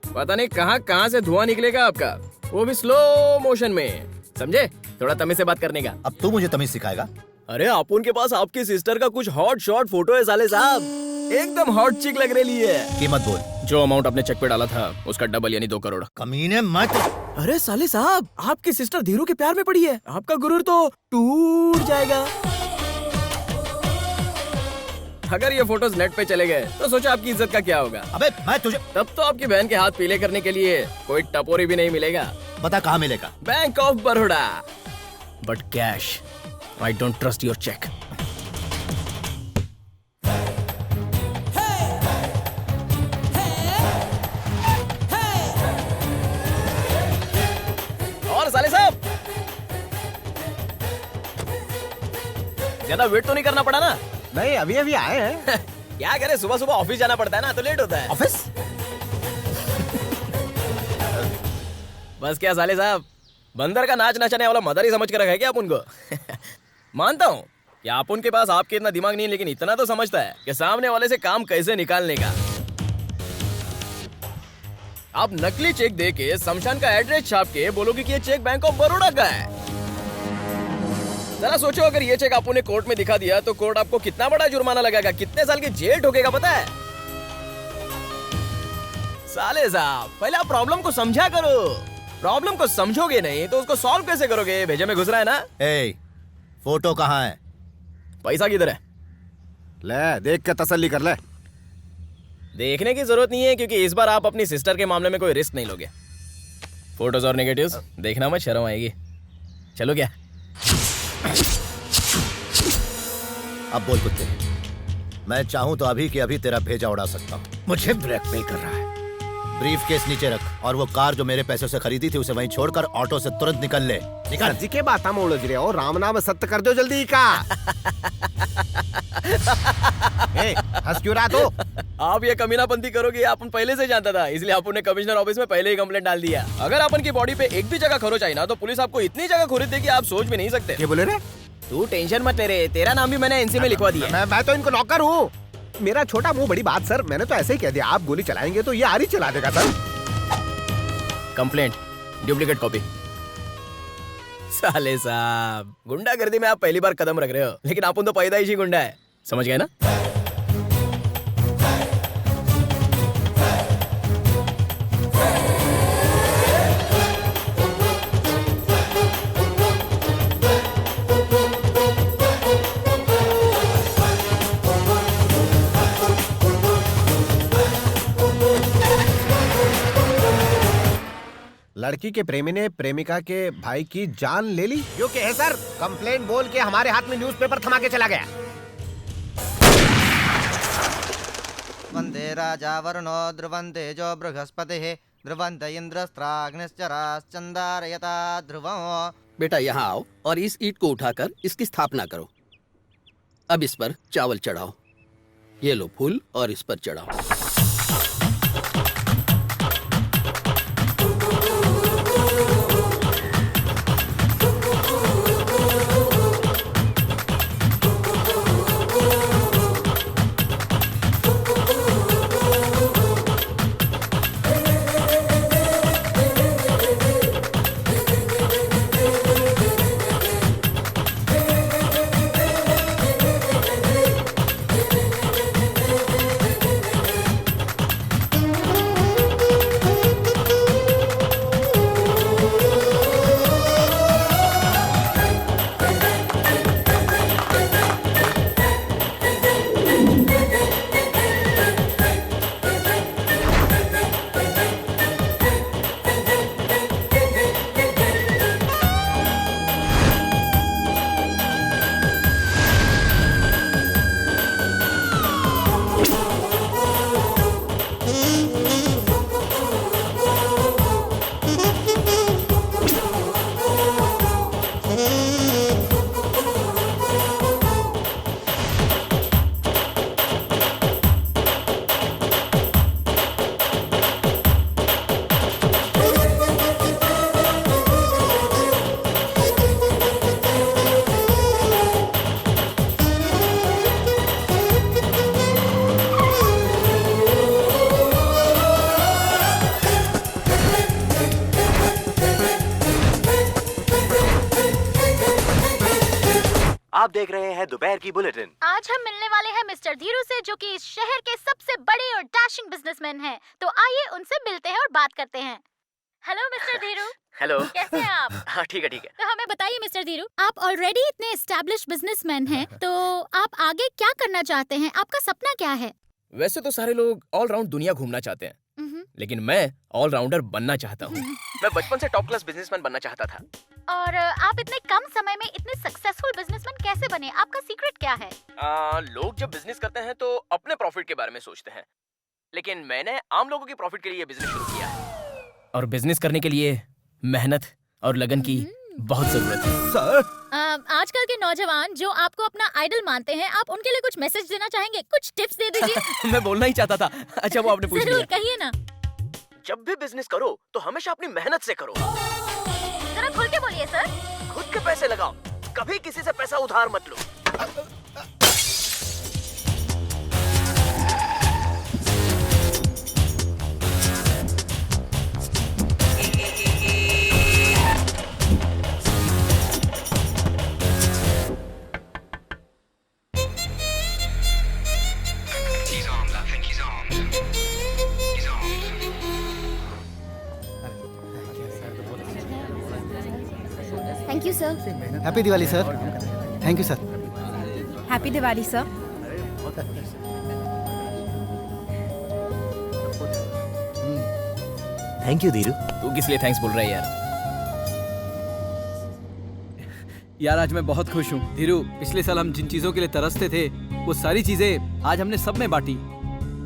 पता नहीं कहां से धुआं निकलेगा आपका, वो भी स्लो मोशन में। समझे? थोड़ा तमीज से बात करने का। अब तू मुझे तमीज सिखाएगा? अरे अपन के पास आपकी सिस्टर का कुछ हॉट शॉट फोटो है साले साहब, एकदम हॉट चिक लग रही है। कीमत बोल। जो अमाउंट आपने चेक पे डाला था उसका डबल यानी 2 करोड़। कमीने मत। अरे साले साहब, आपकी सिस्टर धीरू के प्यार में पड़ी है, आपका गुरूर तो टूट जाएगा। अगर ये फोटोज नेट पे चले गए तो सोचा आपकी इज्जत का क्या होगा। अबे मैं तुझे तब तो आपकी बहन के हाथ पीले करने के लिए कोई टपोरी भी नहीं मिलेगा। बता कहाँ मिलेगा? Bank of Baroda, but cash. I don't trust your cheque. और साले साहब ज्यादा वेट तो नहीं करना पड़ा ना? नहीं, अभी अभी आए हैं। क्या करे, सुबह सुबह ऑफिस जाना पड़ता है ना, तो लेट होता है। ऑफिस? बस क्या साले साहब, बंदर का नाच नचाने वाला मदर ही समझ कर रखा है क्या आप उनको? मानता हूँ कि आप उनके पास आपके इतना दिमाग नहीं है, लेकिन इतना तो समझता है कि सामने वाले से काम कैसे निकालने का। आप नकली चेक दे के शमशान का एड्रेस छाप के बोलोगे कि ये चेक बैंक ऑफ बड़ौदा का है। जरा सोचो, अगर ये चेक आपने ने कोर्ट में दिखा दिया तो कोर्ट आपको कितना बड़ा जुर्माना लगाएगा, कितने साल की जेल ठोकेगा पता है? साले साहब, पहले आप प्रॉब्लम को समझा करो। प्रॉब्लम को समझोगे नहीं तो उसको सॉल्व कैसे करोगे? भेजे में घुस रहा है ना। ए, फोटो कहाँ है? पैसा किधर है? ले देख के तसल्ली कर ले। देखने की जरूरत नहीं है, क्योंकि इस बार आप अपनी सिस्टर के मामले में कोई रिस्क नहीं लोगे। फोटोज और नेगेटिव्स देखना मत, शर्म आएगी। चलो क्या? अब बोल कुत्ते, मैं चाहूं तो अभी के अभी तेरा भेजा उड़ा सकता हूं। मुझे ब्लैकमेल कर रहा है। ब्रीफ केस नीचे रख और वो कार जो मेरे पैसों से खरीदी थी उसे वहीं छोड़कर ऑटो से तुरंत निकल ले। निकल। जी के बात हम उलझ रहे हो, राम नाम सत्य कर दो जल्दी का। हंस क्यों रहा तो? आप ये कमीनापंती करोगे अपन पहले से जानता था, इसलिए अपन ने कमिश्नर ऑफिस में पहले ही कंप्लेंट डाल दिया। अगर अपन की बॉडी पे एक भी जगह खरोच आई ना तो पुलिस आपको इतनी जगह खोल देगी आप सोच भी नहीं सकते। क्या बोले रे? तू टेंशन मत ले रे, तेरा नाम भी मैंने एनसी में लिखवा दिया। मैं तो इनको नौकर हूँ। मेरा छोटा मुंह बड़ी बात सर, मैंने तो ऐसे ही कह दिया। आप गोली चलाएंगे तो ये आरी चला देगा सर। Complaint, duplicate copy. साले साहब, गुंडागर्दी में आप पहली बार कदम रख रहे हो, लेकिन अपन तो पैदाइशी गुंडा है, समझ गए ना? लड़की के प्रेमी ने प्रेमिका के भाई की जान ले ली। यो क्या है सर? कंप्लेंट बोल के हमारे हाथ में न्यूज़पेपर थमा के चला गया। वंदे राजा वरुणो ध्रुवन्ते जो बृहस्पतिः ध्रुवन्त इंद्रस्त्राग्निश्चराश्चन्दारयता ध्रुवम्। बेटा यहाँ आओ और इस ईंट को उठाकर इसकी स्थापना करो। अब इस पर चावल चढ़ाओ। ये लो फूल और इस पर चढ़ाओ। आप देख रहे हैं दोपहर की बुलेटिन। आज हम मिलने वाले हैं मिस्टर धीरू से, जो कि इस शहर के सबसे बड़े और डैशिंग बिजनेसमैन हैं। तो आइए उनसे मिलते हैं और बात करते हैं। Hello mister Dhiru. हेलो। कैसे हैं आप? हाँ ठीक है। तो हमें बताइए मिस्टर धीरू, आप ऑलरेडी इतने एस्टैब्लिश बिजनेसमैन हैं, तो आप आगे क्या करना चाहते हैं? आपका सपना क्या है? वैसे तो सारे लोग ऑलराउंड दुनिया घूमना चाहते हैं, लेकिन मैं ऑलराउंडर बनना चाहता हूँ। मैं बचपन से टॉप क्लास बिजनेसमैन बनना चाहता था। और आप इतने कम समय में इतने सक्सेसफुल बिजनेसमैन कैसे बने? आपका सीक्रेट क्या है? लोग जब बिजनेस करते हैं तो अपने प्रॉफिट के बारे में सोचते हैं, लेकिन मैंने आम लोगों के प्रॉफिट के लिए बिजनेस शुरू किया है। और बिजनेस करने के लिए मेहनत और लगन की बहुत जरूरत है। सर, आजकल के नौजवान जो आपको अपना आइडल मानते हैं, आप उनके लिए कुछ मैसेज देना चाहेंगे? कुछ टिप्स दे दीजिए। मैं बोलना ही चाहता था। अच्छा वो आपने पूछ लिया। जरूर कहिए ना। जब भी बिजनेस करो तो हमेशा अपनी मेहनत से करो। जरा खुल के बोलिए सर। खुद के पैसे लगाओ, कभी किसी से पैसा उधार मत लो। Thank you sir. Happy Diwali sir. Thank you sir. Happy Diwali sir. Thank you Dheeru. तू किस लिए थैंक्स बोल रहा है यार? यार आज मैं बहुत खुश हूँ धीरू। पिछले साल हम जिन चीजों के लिए तरसते थे, वो सारी चीजें आज हमने सब में बांटी।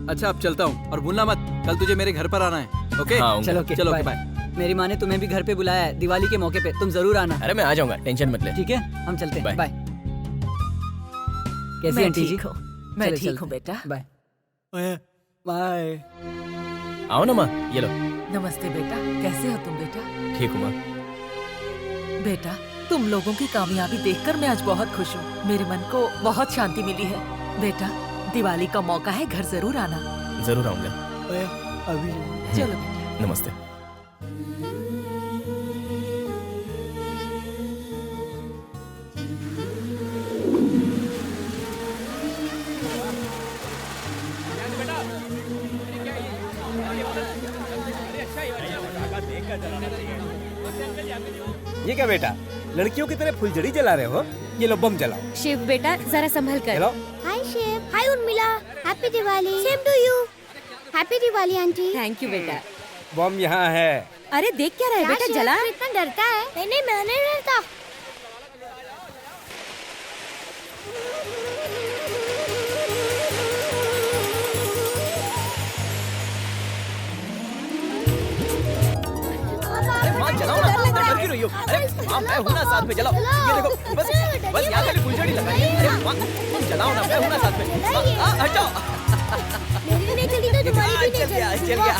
अच्छा अब चलता हूँ, और भूलना मत कल तुझे मेरे घर पर आना है। ओके? चलो चलो बाय। बाय। मेरी माँ ने तुम्हें भी घर पे बुलाया है दिवाली के मौके पे, तुम जरूर आना। अरे मैं आ जाऊंगा, टेंशन मत ले। ठीक है, हम चलते हैं। बाय। कैसी मैं आंटी जी? ठीक हूँ, मैं चलो, ठीक चलते हूँ बेटा। Bye bye. आओ ना माँ, ये लो। नमस्ते बेटा, कैसे हो तुम बेटा? ठीक हूँ माँ। बेटा तुम लोगों की कामयाबी देखकर मैं आज बहुत खुश हूँ। मेरे मन को बहुत शांति मिली है। बेटा दिवाली का मौका है, घर जरूर आना। जरूर आऊंगा। अभी चलो बेटा। नमस्ते। ये क्या बेटा, लड़कियों की तरह फुलझड़ी जला रहे हो? ये लो बम जलाओ। शिव बेटा जरा संभल कर। चलो। Hi Shiv. Hi Urmila. Happy Diwali. Same to you. Happy Diwali aunty. Thank you बेटा। बम यहाँ है। अरे देख क्या रहा है बेटा, जला। इतना डरता है? नहीं मैं नहीं डरता। माँ जलाओ ना, इतना डर क्यों रही हो? अरे माँ मैं हूँ ना साथ में, जलाओ। ये देखो, बस यहाँ खाली फुलझड़ी लगानी है। अरे माँ तुम जलाओ ना, मैं हूँ ना साथ में। माँ हटाओ। मेरी भी नहीं चली तो तुम्हारी भी नहीं चल चली। गया।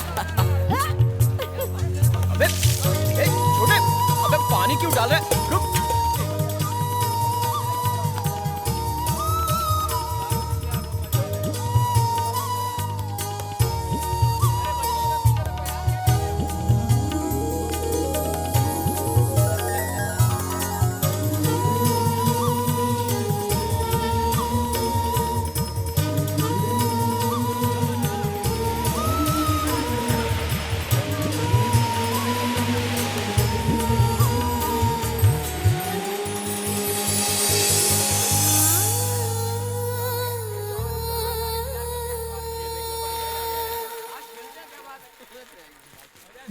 अबे ए, छोटे, अबे पानी क्यों डाल रहा है? रुक।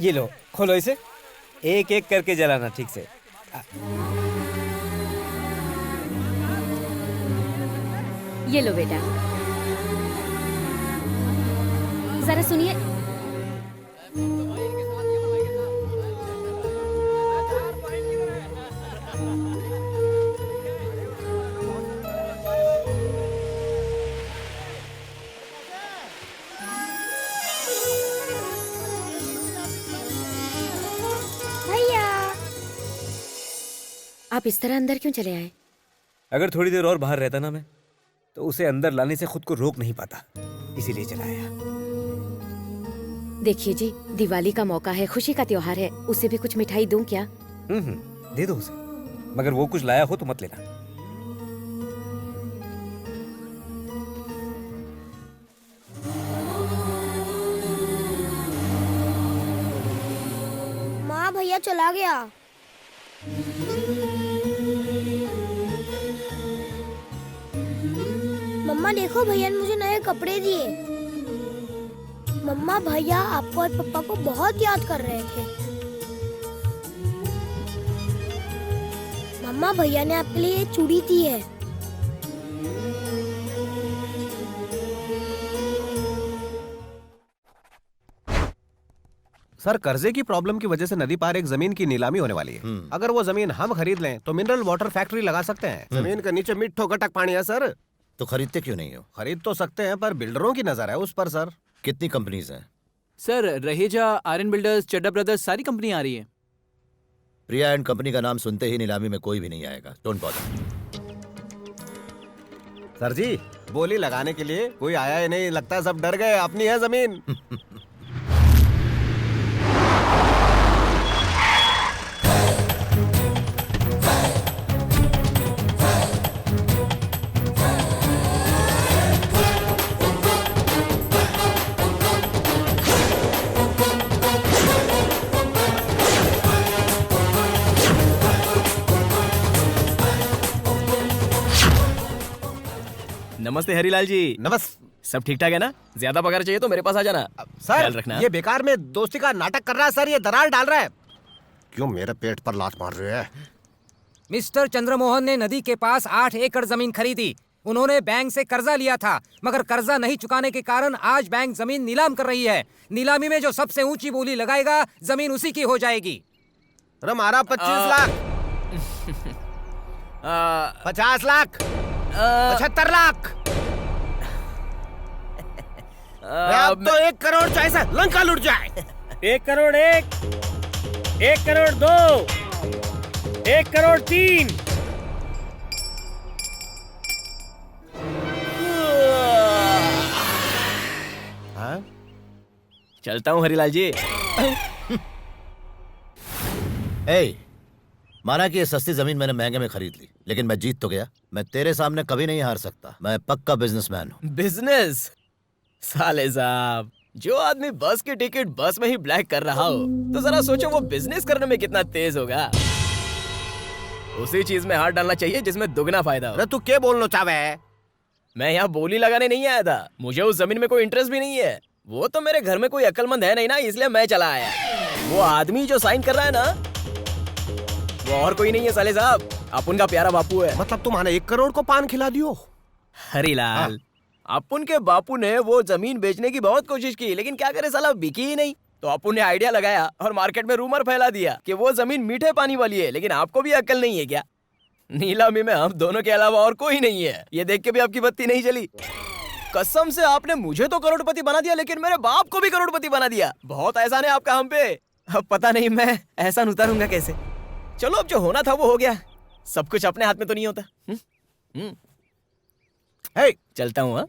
ये लो, खोलो इसे। एक एक करके जलाना ठीक से। ये लो बेटा, जरा सुनिए। आप इस तरह अंदर क्यों चले आए? अगर थोड़ी देर और बाहर रहता ना मैं, तो उसे अंदर लाने से खुद को रोक नहीं पाता, इसीलिए चला आया। देखिए जी, दिवाली का मौका है, खुशी का त्योहार है, उसे भी कुछ मिठाई दूं क्या? दे दो उसे, मगर वो कुछ लाया हो तो मत लेना। माँ भैया चला गया। मम्मा देखो, भैया ने मुझे नए कपड़े दिए। मम्मा भैया आपको और पापा को बहुत याद कर रहे थे। मम्मा भैया ने आपके लिए ये चूड़ी दी है। सर, कर्जे की प्रॉब्लम की वजह से नदी पार एक जमीन की नीलामी होने वाली है। अगर वो जमीन हम खरीद लें तो मिनरल वाटर फैक्ट्री लगा सकते हैं। जमीन के नीचे मिट्टो गटक पानी है सर। तो खरीदते क्यों नहीं हो? खरीद तो सकते हैं, पर बिल्डरों की नजर है उस पर सर। कितनी कंपनीज हैं? सर, रहेजा, आर्यन बिल्डर्स, चड्डा ब्रदर्स, सारी कंपनी आ रही है। प्रिया एंड कंपनी का नाम सुनते ही नीलामी में कोई भी नहीं आएगा। Don't bother. सर जी, बोली लगाने के लिए कोई आया ही नहीं, लगता है सब डर गए। अपनी है जमीन। नमस्ते हरीलाल जी। सब ठीक ठाक है ना? ज्यादा पगार चाहिए तो मेरे पास आ जाना। ख्याल रखना। ये बेकार में दोस्ती का नाटक कर रहा है सर, ये दरार डाल रहा है। क्यों मेरे पेट पर लात मार रहे हैं? मिस्टर चंद्रमोहन ने नदी के पास 8 एकड़ जमीन खरीदी। उन्होंने बैंक से कर्जा लिया था, मगर कर्जा नहीं चुकाने के कारण आज बैंक जमीन नीलाम कर रही है। नीलामी में जो सबसे ऊंची बोली लगाएगा, जमीन उसी की हो जाएगी। हमारा 25 लाख 50 लाख 75 लाख। अब तो 1 करोड़ चाहिए सर, लंका लुट जाए। 1 करोड़ 1 करोड़ 2 1 करोड़ 3। चलता हूँ हरीलाल जी। माना कि ये सस्ती जमीन मैंने महंगे में खरीद ली, लेकिन मैं जीत तो गया। मैं तेरे सामने कभी नहीं हार सकता। मैं पक्का बिजनेसमैन हूँ। बिजनेस? साले साहब, जो आदमी बस की टिकट बस में ही ब्लैक कर रहा हो, तो जरा सोचो वो बिजनेस करने में कितना तेज होगा। उसी चीज में हाथ डालना चाहिए जिसमें दुगना फायदा हो। तू क्या बोलना चाहे है? मैं यहाँ बोली लगाने नहीं आया था। मुझे उस जमीन में कोई इंटरेस्ट भी नहीं है। वो तो मेरे घर में कोई अक्लमंद है नहीं ना, इसलिए मैं चला आया। वो आदमी जो साइन कर रहा है ना, वो और कोई नहीं है साले साहब, आप उनका प्यारा बापू है। मतलब तुम्हारे 1 करोड़ को पान खिला दियो? हरीलाल, अपुन के बापू ने वो जमीन बेचने की बहुत कोशिश की, लेकिन क्या करे साला, बिकी ही नहीं। तो अपुन ने आइडिया लगाया और मार्केट में रूमर फैला दिया कि वो जमीन मीठे पानी वाली है। लेकिन आपको भी अक्ल नहीं है क्या? नीलामी में हम दोनों के अलावा और कोई नहीं है। ये देख के भी आपकी बत्ती नहीं चली। कसम से आपने मुझे तो करोड़पति बना दिया, लेकिन मेरे बाप को भी करोड़पति बना दिया। बहुत एहसान है आपका हम पे। अब पता नहीं मैं एहसान उतारूंगा कैसे। चलो, अब जो होना था वो हो गया। सब कुछ अपने हाथ में तो नहीं होता। चलता हूँ।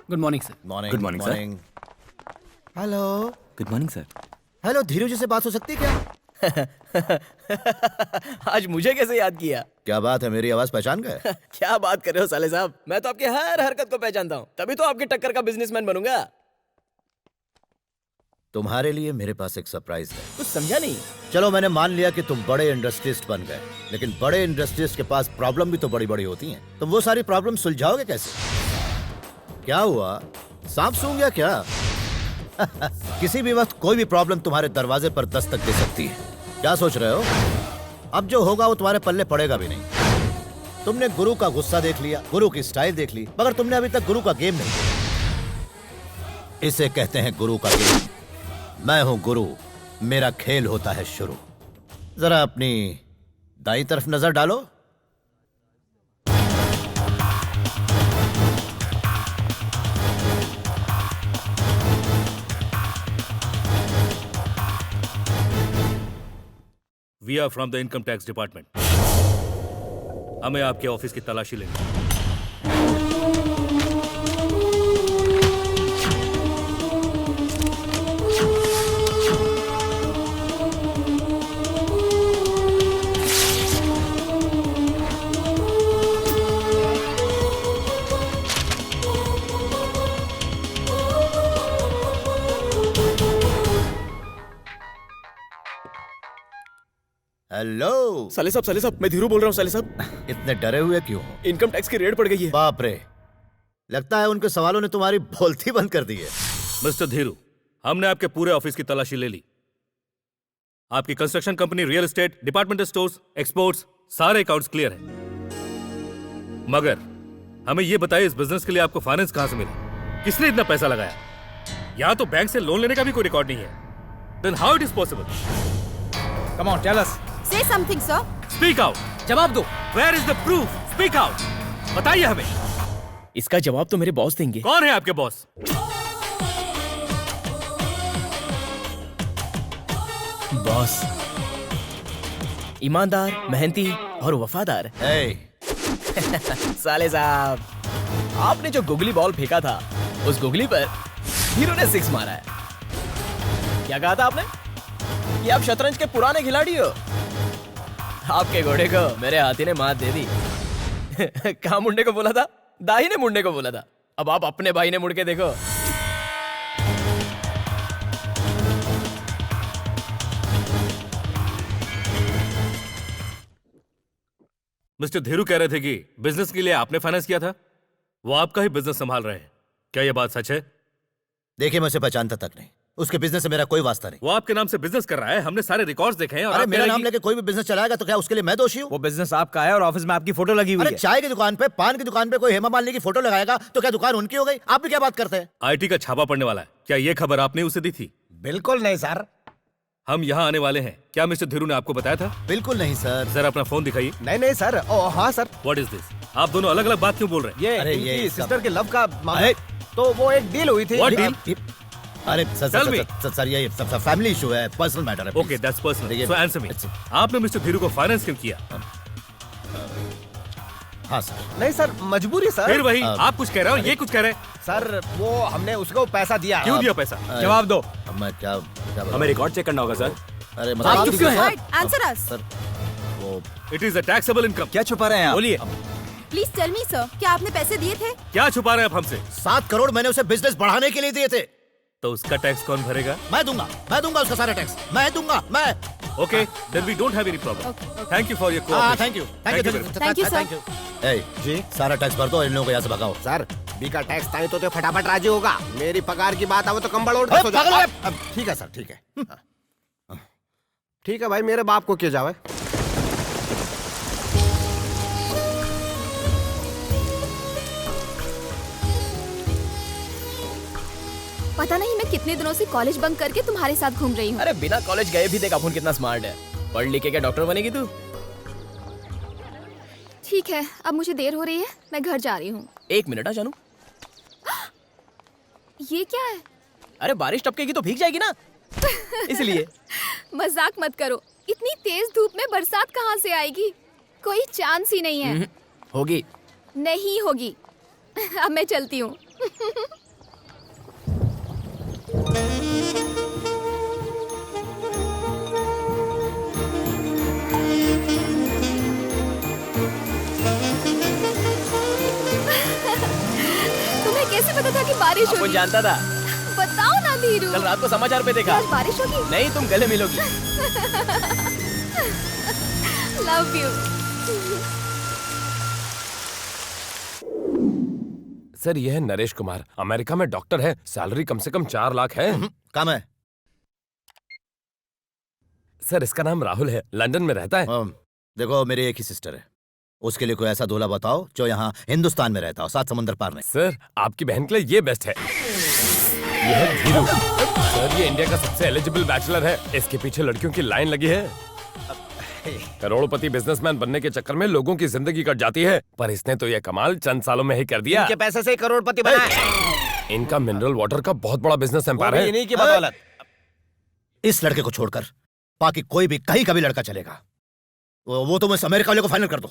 Good morning sir. Good morning sir. Hello. Good morning sir. Hello, Dheeru ji से बात हो सकती है क्या? आज मुझे कैसे याद किया? क्या बात है, मेरी आवाज पहचान गए? क्या बात कर रहे हो साले साहब, मैं तो आपकी हर हरकत को पहचानता हूँ, तभी तो आपकी टक्कर का बिजनेसमैन बनूंगा। तुम्हारे लिए मेरे पास एक सरप्राइज है। कुछ समझा नहीं। चलो, मैंने मान लिया कि तुम बड़े इंडस्ट्रियलिस्ट बन गए, लेकिन बड़े इंडस्ट्रियलिस्ट के पास प्रॉब्लम भी तो बड़ी बड़ी होती हैं। तुम वो सारी प्रॉब्लम सुलझाओगे कैसे? क्या हुआ, सांप सूंघ गया क्या? किसी भी वक्त कोई भी प्रॉब्लम तुम्हारे दरवाजे पर दस्तक दे सकती है। क्या सोच रहे हो? अब जो होगा वो तुम्हारे पल्ले पड़ेगा भी नहीं। तुमने गुरु का गुस्सा देख लिया, गुरु की स्टाइल देख ली, मगर तुमने अभी तक गुरु का गेम नहीं देखा। इसे कहते हैं गुरु का गेम। मैं हूं गुरु, मेरा खेल होता है शुरू। जरा अपनी दाईं तरफ नजर डालो। We are from the income tax department. हमें आपके ऑफिस की तलाशी लेनी। हेलो साले साहब मैं धीरू बोल रहा हूँ। साले साहब इतने डरे हुए क्यों हो? इनकम टैक्स की रेड पड़ गई है। बाप रे, लगता है उनके सवालों ने तुम्हारी बोलती बंद कर दी है। मिस्टर धीरू, हमने आपके पूरे ऑफिस की तलाशी ले ली। आपकी construction company, real estate, departmental stores, exports, सारे अकाउंट्स क्लियर हैं। मगर हमें यह बताइए, इस बिजनेस के लिए आपको फाइनेंस कहां से मिला? किसने इतना पैसा लगाया? यहां तो बैंक से लोन लेने का भी कोई रिकॉर्ड नहीं है। Then how it is possible? Come on tell us. Say something, sir. Speak out. जवाब दो। Where is the proof? Speak out. बताइए हमें। इसका जवाब तो मेरे बॉस देंगे। कौन है आपके बॉस? बॉस ईमानदार, मेहनती और वफादार। साले साहब, आपने जो गुगली बॉल फेंका था, उस गुगली पर हीरो ने 6 मारा है। क्या कहा था आपने? कि आप शतरंज के पुराने खिलाड़ी हो। आपके घोड़े को मेरे हाथी ने मात दे दी। कहाँ मुंडे को बोला था? दाही ने मुंडे को बोला था। अब आप अपने भाई ने मुड़ के देखो। मिस्टर धीरू कह रहे थे कि बिजनेस के लिए आपने फाइनेंस किया था। वो आपका ही बिजनेस संभाल रहे हैं, क्या यह बात सच है? देखिए, मैं उसे पहचानता तक नहीं, उसके बिजनेस से मेरा कोई वास्ता नहीं। वो आपके नाम से बिजनेस कर रहा है, हमने सारे रिकॉर्ड्स देखे हैं। और अरे मेरा नाम लेके कोई भी बिजनेस चलाएगा तो क्या उसके लिए मैं दोषी हूँ? वो बिजनेस आपका है और ऑफिस में आपकी फोटो लगी हुई है। अरे चाय की दुकान पे, पान की दुकान पे कोई हेमा मालिनी की फोटो लगाएगा तो क्या दुकान उनकी हो गई? आप भी क्या बात करते हैं? आईटी का छापा पड़ने वाला है, क्या ये खबर आपने उसे दी थी? बिल्कुल नहीं सर। हम यहाँ आने वाले हैं, क्या मिस्टर धीरू ने आपको बताया था? बिल्कुल नहीं सर। जरा अपना फोन दिखाइए। नहीं सर। हाँ सर। What is this? आप दोनों अलग अलग बात क्यों बोल रहे हैं? ये सिस्टर के लव का मामला, तो वो एक डील हुई थी। What deal? अरे सर ये फैमिली इशू है, पर्सनल मैटर है। Okay, that's personal. So answer me, आपने मिस्टर धीरू को फाइनेंस क्यों किया? हाँ सर। नहीं सर, मजबूरी सर। फिर वही, आप कुछ कह रहे हो, ये कुछ कह रहे हैं। सर वो हमने उसको पैसा दिया। क्यों दिया पैसा? जवाब दो। मैं क्या हमें रिकॉर्ड चेक करना होगा सर। अरे आप चुप क्यों हैं? Answer us. सर वो it is a taxable income. क्या छुपा रहे हैं आप? बोलिए, Please tell me, sir. क्या आपने पैसे दिए थे? क्या छुपा रहे हैं आप हमसे? 7 करोड़ मैंने उसे बिजनेस बढ़ाने के लिए दिए थे। तो उसका टैक्स कौन भरेगा? मैं दूंगा उसका सारा टैक्स, मैं दूंगा। Okay, then we don't have any problem. Thank you for your thank you Thank you, sir. जी सारा टैक्स भर दो और इन लोगों को यहाँ से भगाओ। सर बी का टैक्स ताई तो फटाफट राजी होगा। मेरी पगार की बात आवे तो कंबल ओढ़ के सो जाओ। ठीक है सर, ठीक है। ठीक है भाई, मेरे बाप को क्या जावे। पता नहीं मैं कितने दिनों से कॉलेज बंक करके तुम्हारे साथ घूम रही हूँ। अरे बिना कॉलेज गए भी देख अपुन कितना स्मार्ट है। पढ़ लिख के क्या डॉक्टर बनेगी तू? ठीक है, अब मुझे देर हो रही है, मैं घर जा रही हूँ। 1 मिनट जानू। ये क्या है? अरे बारिश टपकेगी तो भीग जाएगी ना, इसलिए। मजाक मत करो, इतनी तेज धूप में बरसात कहाँ से आएगी? कोई चांस ही नहीं है। होगी। नहीं होगी। अब मैं चलती हूँ। तुम्हें कैसे पता था कि बारिश होगी? जानता था। बताओ ना धीरू। कल रात को समाचार पे देखा। आज बारिश होगी? नहीं, तुम गले मिलोगी। Love you. सर ये है नरेश कुमार, अमेरिका में डॉक्टर है, सैलरी कम से कम 4 लाख है। काम है? सर इसका नाम राहुल है, लंदन में रहता है। देखो मेरी एक ही सिस्टर है, उसके लिए कोई ऐसा दूल्हा बताओ जो यहाँ हिंदुस्तान में रहता हो, 7 समुंदर पार नहीं। सर आपकी बहन के लिए ये बेस्ट है, ये है धीरू। सर ये इंडिया का सबसे एलिजिबल बैचलर है, इसके पीछे लड़कियों की लाइन लगी है। करोड़पति बिजनेसमैन बनने के चक्कर में लोगों की जिंदगी कट जाती है, पर इसने तो ये कमाल चंद सालों में ही कर दिया। इनके पैसे से ही करोड़पति बना है। इनका मिनरल वाटर का बहुत बड़ा बिजनेस एम्पायर है। इन्हीं की बदौलत। इस लड़के को छोड़कर बाकी कोई भी कहीं का भी लड़का चलेगा। वो तुम इस अमेरिका वाले को फाइनल कर दो।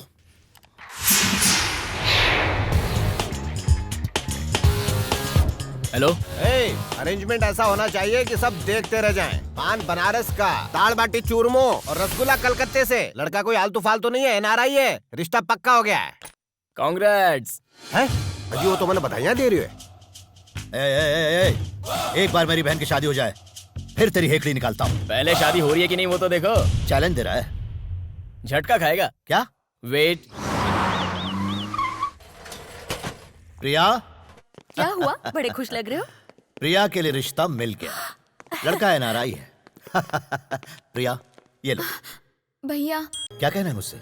हेलो। अरेंजमेंट ऐसा होना चाहिए कि सब देखते रह जाएं। पान बनारस का, दाल बाटी चूरमो और रसगुल्ला कलकत्ते से। लड़का कोई आलतू फालतू नहीं है, एनआरआई है, रिश्ता पक्का हो गया है। कांग्रेट्स। है अजी वो तो मैंने बधाइयां दे रही है। एक बार मेरी बहन की शादी हो जाए फिर तेरी हेकड़ी निकालता हूँ। पहले शादी हो रही है कि नहीं वो तो देखो। चैलेंज दे रहा है, झटका खाएगा क्या? वेट। प्रिया। क्या हुआ, बड़े खुश लग रहे हो? प्रिया के लिए रिश्ता मिल गया, लड़का एनआरआई है। प्रिया ये लो। भैया क्या कहना है मुझसे?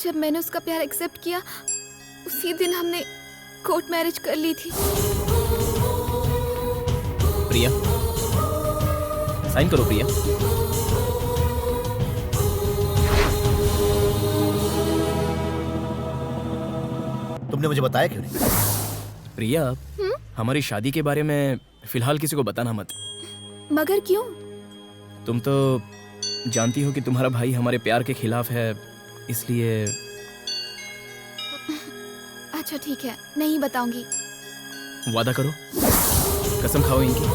जब मैंने उसका प्यार एक्सेप्ट किया उसी दिन हमने कोर्ट मैरिज कर ली थी। प्रिया साइन करो। प्रिया तुमने मुझे बताया क्यों नहीं? प्रिया हमारी शादी के बारे में फिलहाल किसी को बताना मत। मगर क्यों? तुम तो जानती हो कि तुम्हारा भाई हमारे प्यार के खिलाफ है, इसलिए। अच्छा ठीक है, नहीं बताऊंगी। वादा करो, कसम खाओ इनकी।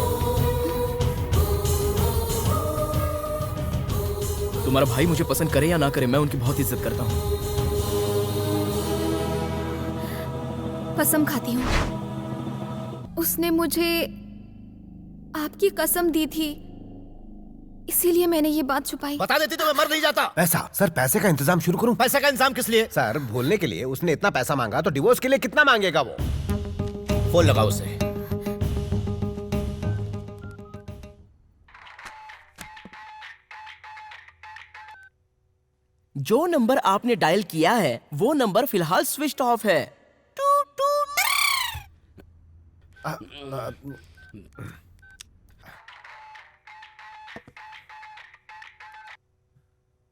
तुम्हारा भाई मुझे पसंद करे या ना करे, मैं उनकी बहुत इज्जत करता हूँ। कसम खाती हूँ। उसने मुझे आपकी कसम दी थी, इसीलिए मैंने ये बात छुपाई। बता देती तो मैं मर नहीं जाता। पैसा? सर पैसे का इंतजाम शुरू करूं? पैसे का इंतजाम किस लिए? सर भूलने के लिए। उसने इतना पैसा मांगा तो डिवोर्स के लिए कितना मांगेगा वो? फोन लगाओ उसे। जो नंबर आपने डायल किया है वो नंबर फिलहाल स्विच ऑफ है।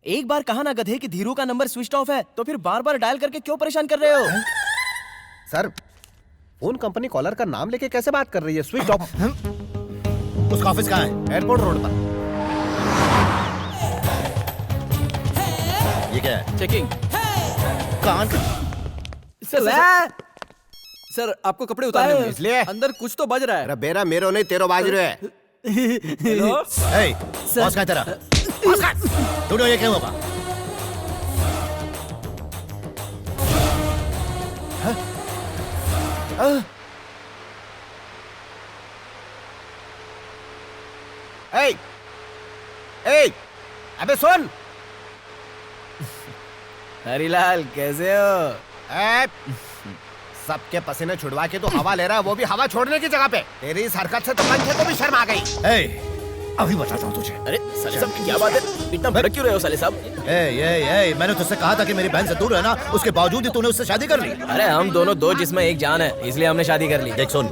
एक बार कहा ना गधे कि धीरू का नंबर स्विच ऑफ है, तो फिर बार बार डायल करके क्यों परेशान कर रहे हो? सर फोन कंपनी कॉलर का नाम लेके कैसे बात कर रही है? Switch off. उसका ऑफिस कहाँ है? एयरपोर्ट रोड पर। ये क्या है? चेकिंग। सर आपको कपड़े उतारने होंगे, इसलिए अंदर कुछ तो बज रहा है। अरे बेरा मेरो नहीं तेरो बाज रहे है। हेलो बॉस कहाँ है तेरा? ढूंढो ये क्या होगा? अबे सुन। हरीलाल कैसे हो? सबके पसीने छुड़वा के तो हवा ले रहा है, वो भी हवा छोड़ने की जगह पे। तेरी इस हरकत से तो पंखे को भी शर्म आ गई। अभी बताता हूँ तुझे। अरे साले साहब क्या बात है, इतना भड़क क्यों रहे हो साले साहब? मैंने तुझसे कहा था कि मेरी बहन से दूर रहना, उसके बावजूद ही तूने उससे शादी कर ली। अरे हम दोनों दो जिस्म एक जान है, इसलिए हमने शादी कर ली। देख सुन,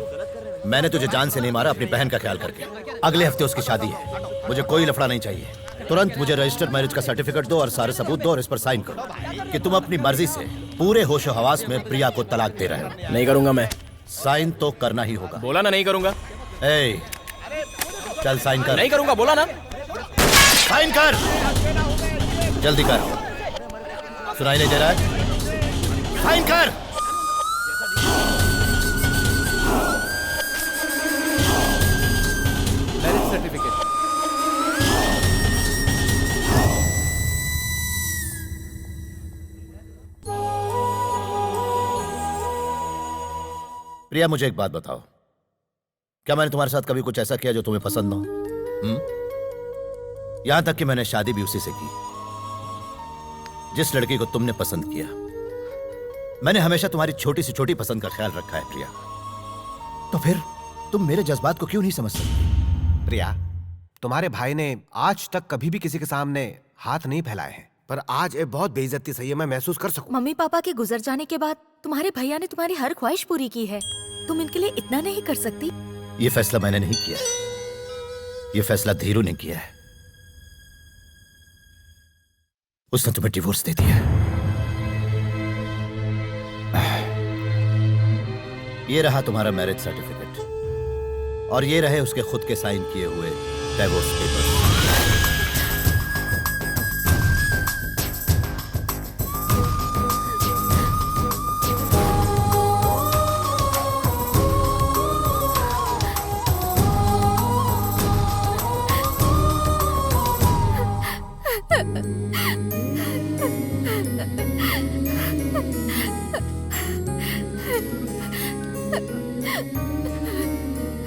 मैंने तुझे जान से नहीं मारा, अपनी बहन का ख्याल करके। अगले हफ्ते उसकी शादी है, मुझे कोई लफड़ा नहीं चाहिए। तुरंत मुझे रजिस्टर्ड मैरिज का सर्टिफिकेट दो और सारे सबूत दो और इस पर साइन करो कि तुम अपनी मर्जी से पूरे होशो हवास में प्रिया को तलाक दे रहे हो। नहीं करूंगा मैं। साइन तो करना ही होगा। बोला ना नहीं करूंगा। चल साइन कर। नहीं करूंगा बोला ना। साइन कर, जल्दी कर। सुनाई नहीं दे रहा है? साइन कर। Marriage certificate. प्रिया मुझे एक बात बताओ, क्या मैंने तुम्हारे साथ कभी कुछ ऐसा किया जो तुम्हें पसंद ना हो? यहां तक कि मैंने शादी भी उसी से की जिस लड़की को तुमने पसंद किया। मैंने हमेशा तुम्हारी छोटी से छोटी पसंद का ख्याल रखा है प्रिया। तो फिर तुम मेरे जज्बात को क्यों नहीं समझ सकती? प्रिया, तुम्हारे भाई ने आज तक कभी भी किसी के सामने हाथ नहीं फैलाए हैं, पर आज ये बहुत बेइज्जती सही है, मैं महसूस कर सकूं। मम्मी पापा के गुजर जाने के बाद तुम्हारे भैया ने तुम्हारी हर ख्वाहिश पूरी की है। तुम इनके लिए इतना नहीं कर सकती? ये फैसला मैंने नहीं किया है, ये फैसला धीरू ने किया है। उसने तुम्हें डिवोर्स दे दिया है। ये रहा तुम्हारा मैरिज सर्टिफिकेट और ये रहे उसके खुद के साइन किए हुए डिवोर्स पेपर्स।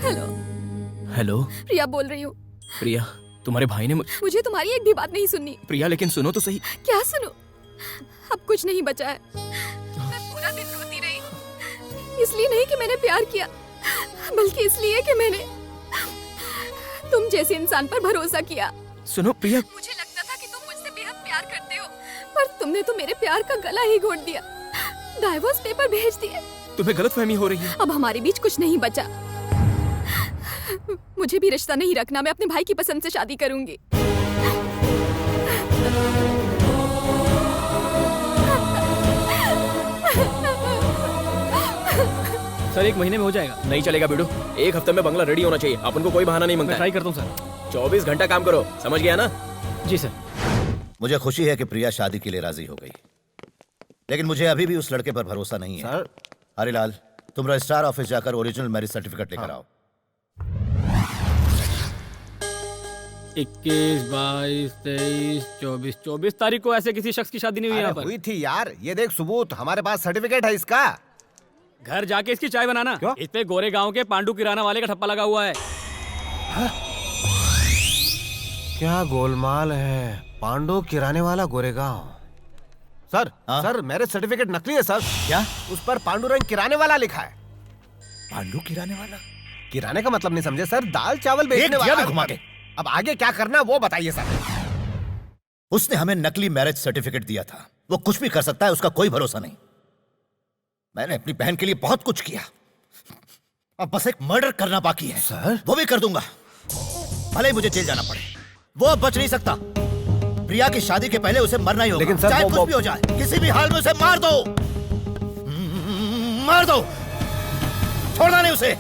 हेलो। हेलो प्रिया बोल रही हूँ। प्रिया, तुम्हारे भाई ने मुझे तुम्हारी एक भी बात नहीं सुननी। प्रिया लेकिन सुनो तो सही। क्या सुनो? अब कुछ नहीं बचा है। मैं पूरा दिन रोती रही, इसलिए नहीं कि मैंने प्यार किया, बल्कि इसलिए कि मैंने तुम जैसे इंसान पर भरोसा किया। सुनो प्रिया, मुझे लगता था कि तुम मुझसे बेहद प्यार करते हो, पर तुमने तो मेरे प्यार का गला ही घोट दिया, डाइवोर्स पेपर भेज दिए। तुम्हें गलतफहमी हो रही है। अब हमारे बीच कुछ नहीं बचा। मुझे भी रिश्ता नहीं रखना, मैं अपने भाई की पसंद से शादी करूंगी। सर 1 महीने में हो जाएगा। नहीं चलेगा बिडू, 1 हफ्ते में बंगला रेडी होना चाहिए। अपन को कोई बहाना नहीं मांगता। ट्राई करता हूँ सर। 24 घंटा काम करो, समझ गया ना? जी सर। मुझे खुशी है कि प्रिया शादी के लिए राजी हो गई, लेकिन मुझे अभी भी उस लड़के पर भरोसा नहीं है। सर, हरिलाल, तुम रजिस्ट्रार ऑफिस जाकर ओरिजिनल मैरिज सर्टिफिकेट लेकर आओ। 21, 22, 23, 24 तारीख को ऐसे किसी शख्स की शादी नहीं हुई यहाँ पर। हुई थी यार, ये देख सबूत, हमारे पास सर्टिफिकेट है इसका। घर जाके इसकी चाय बनाना। इस पे गोरे गांव के पांडू किराना वाले का ठप्पा लगा हुआ है। क्या गोलमाल है? पांडु किराने वाला Goregaon. Sir, sir marriage certificate नकली है सर। क्या? उस पर पांडुरंग किराने वाला लिखा है। पांडु किराने वाला? किराने का मतलब नहीं समझे सर, दाल चावल बेचने वाला। घुमा के। अब आगे क्या करना वो बताइए सर। उसने हमें नकली मैरिज सर्टिफिकेट दिया था, वो कुछ भी कर सकता है, उसका कोई भरोसा नहीं। मैंने अपनी बहन के लिए बहुत कुछ किया, अब बस एक मर्डर करना बाकी है। सर, वो भी कर दूंगा, भले ही मुझे जेल जाना पड़े। वो अब बच नहीं सकता। प्रिया की शादी के पहले उसे मरना ही होगा। लेकिन सर, चाहे कुछ भी हो जाए, किसी भी हाल में उसे मार दो, मार दो, छोड़ना नहीं उसे।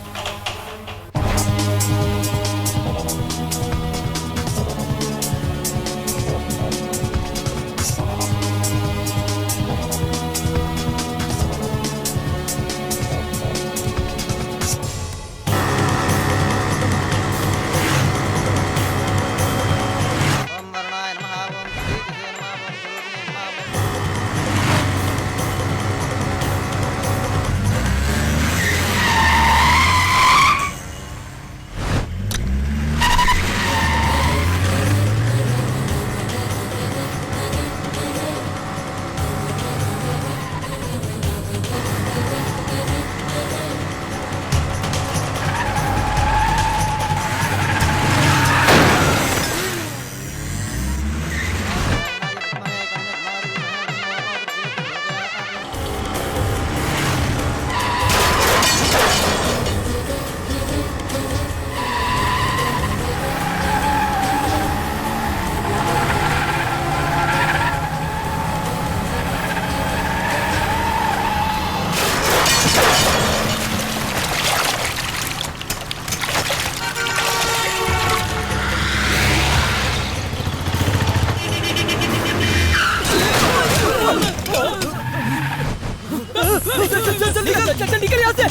चल निकल यहाँ से।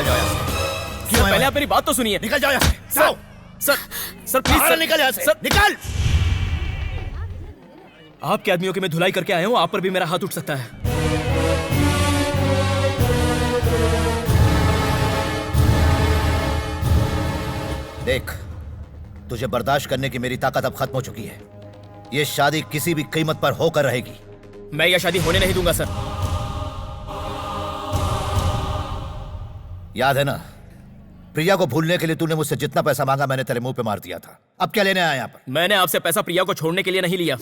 निकल जाओ यहाँ से। क्यों पहले आप मेरी बात तो सुनिए। निकल जाओ यहाँ से, जाओ। सर प्लीज बाहर निकल यहाँ से, निकल। आपके आदमियों की मैं धुलाई करके आया हूँ, आप पर भी मेरा हाथ उठ सकता है। देख, तुझे बर्दाश्त करने की मेरी ताकत अब खत्म हो चुकी है। ये शादी किसी भी कीमत पर होकर रहेगी। मैं यह शादी होने नहीं दूंगा सर। याद है ना, प्रिया को भूलने के लिए तूने मुझसे जितना पैसा मांगा मैंने तेरे मुंह पे मार दिया था। अब क्या लेने आया यहाँ पर? मैंने आपसे पैसा प्रिया को छोड़ने के लिए नहीं लिया,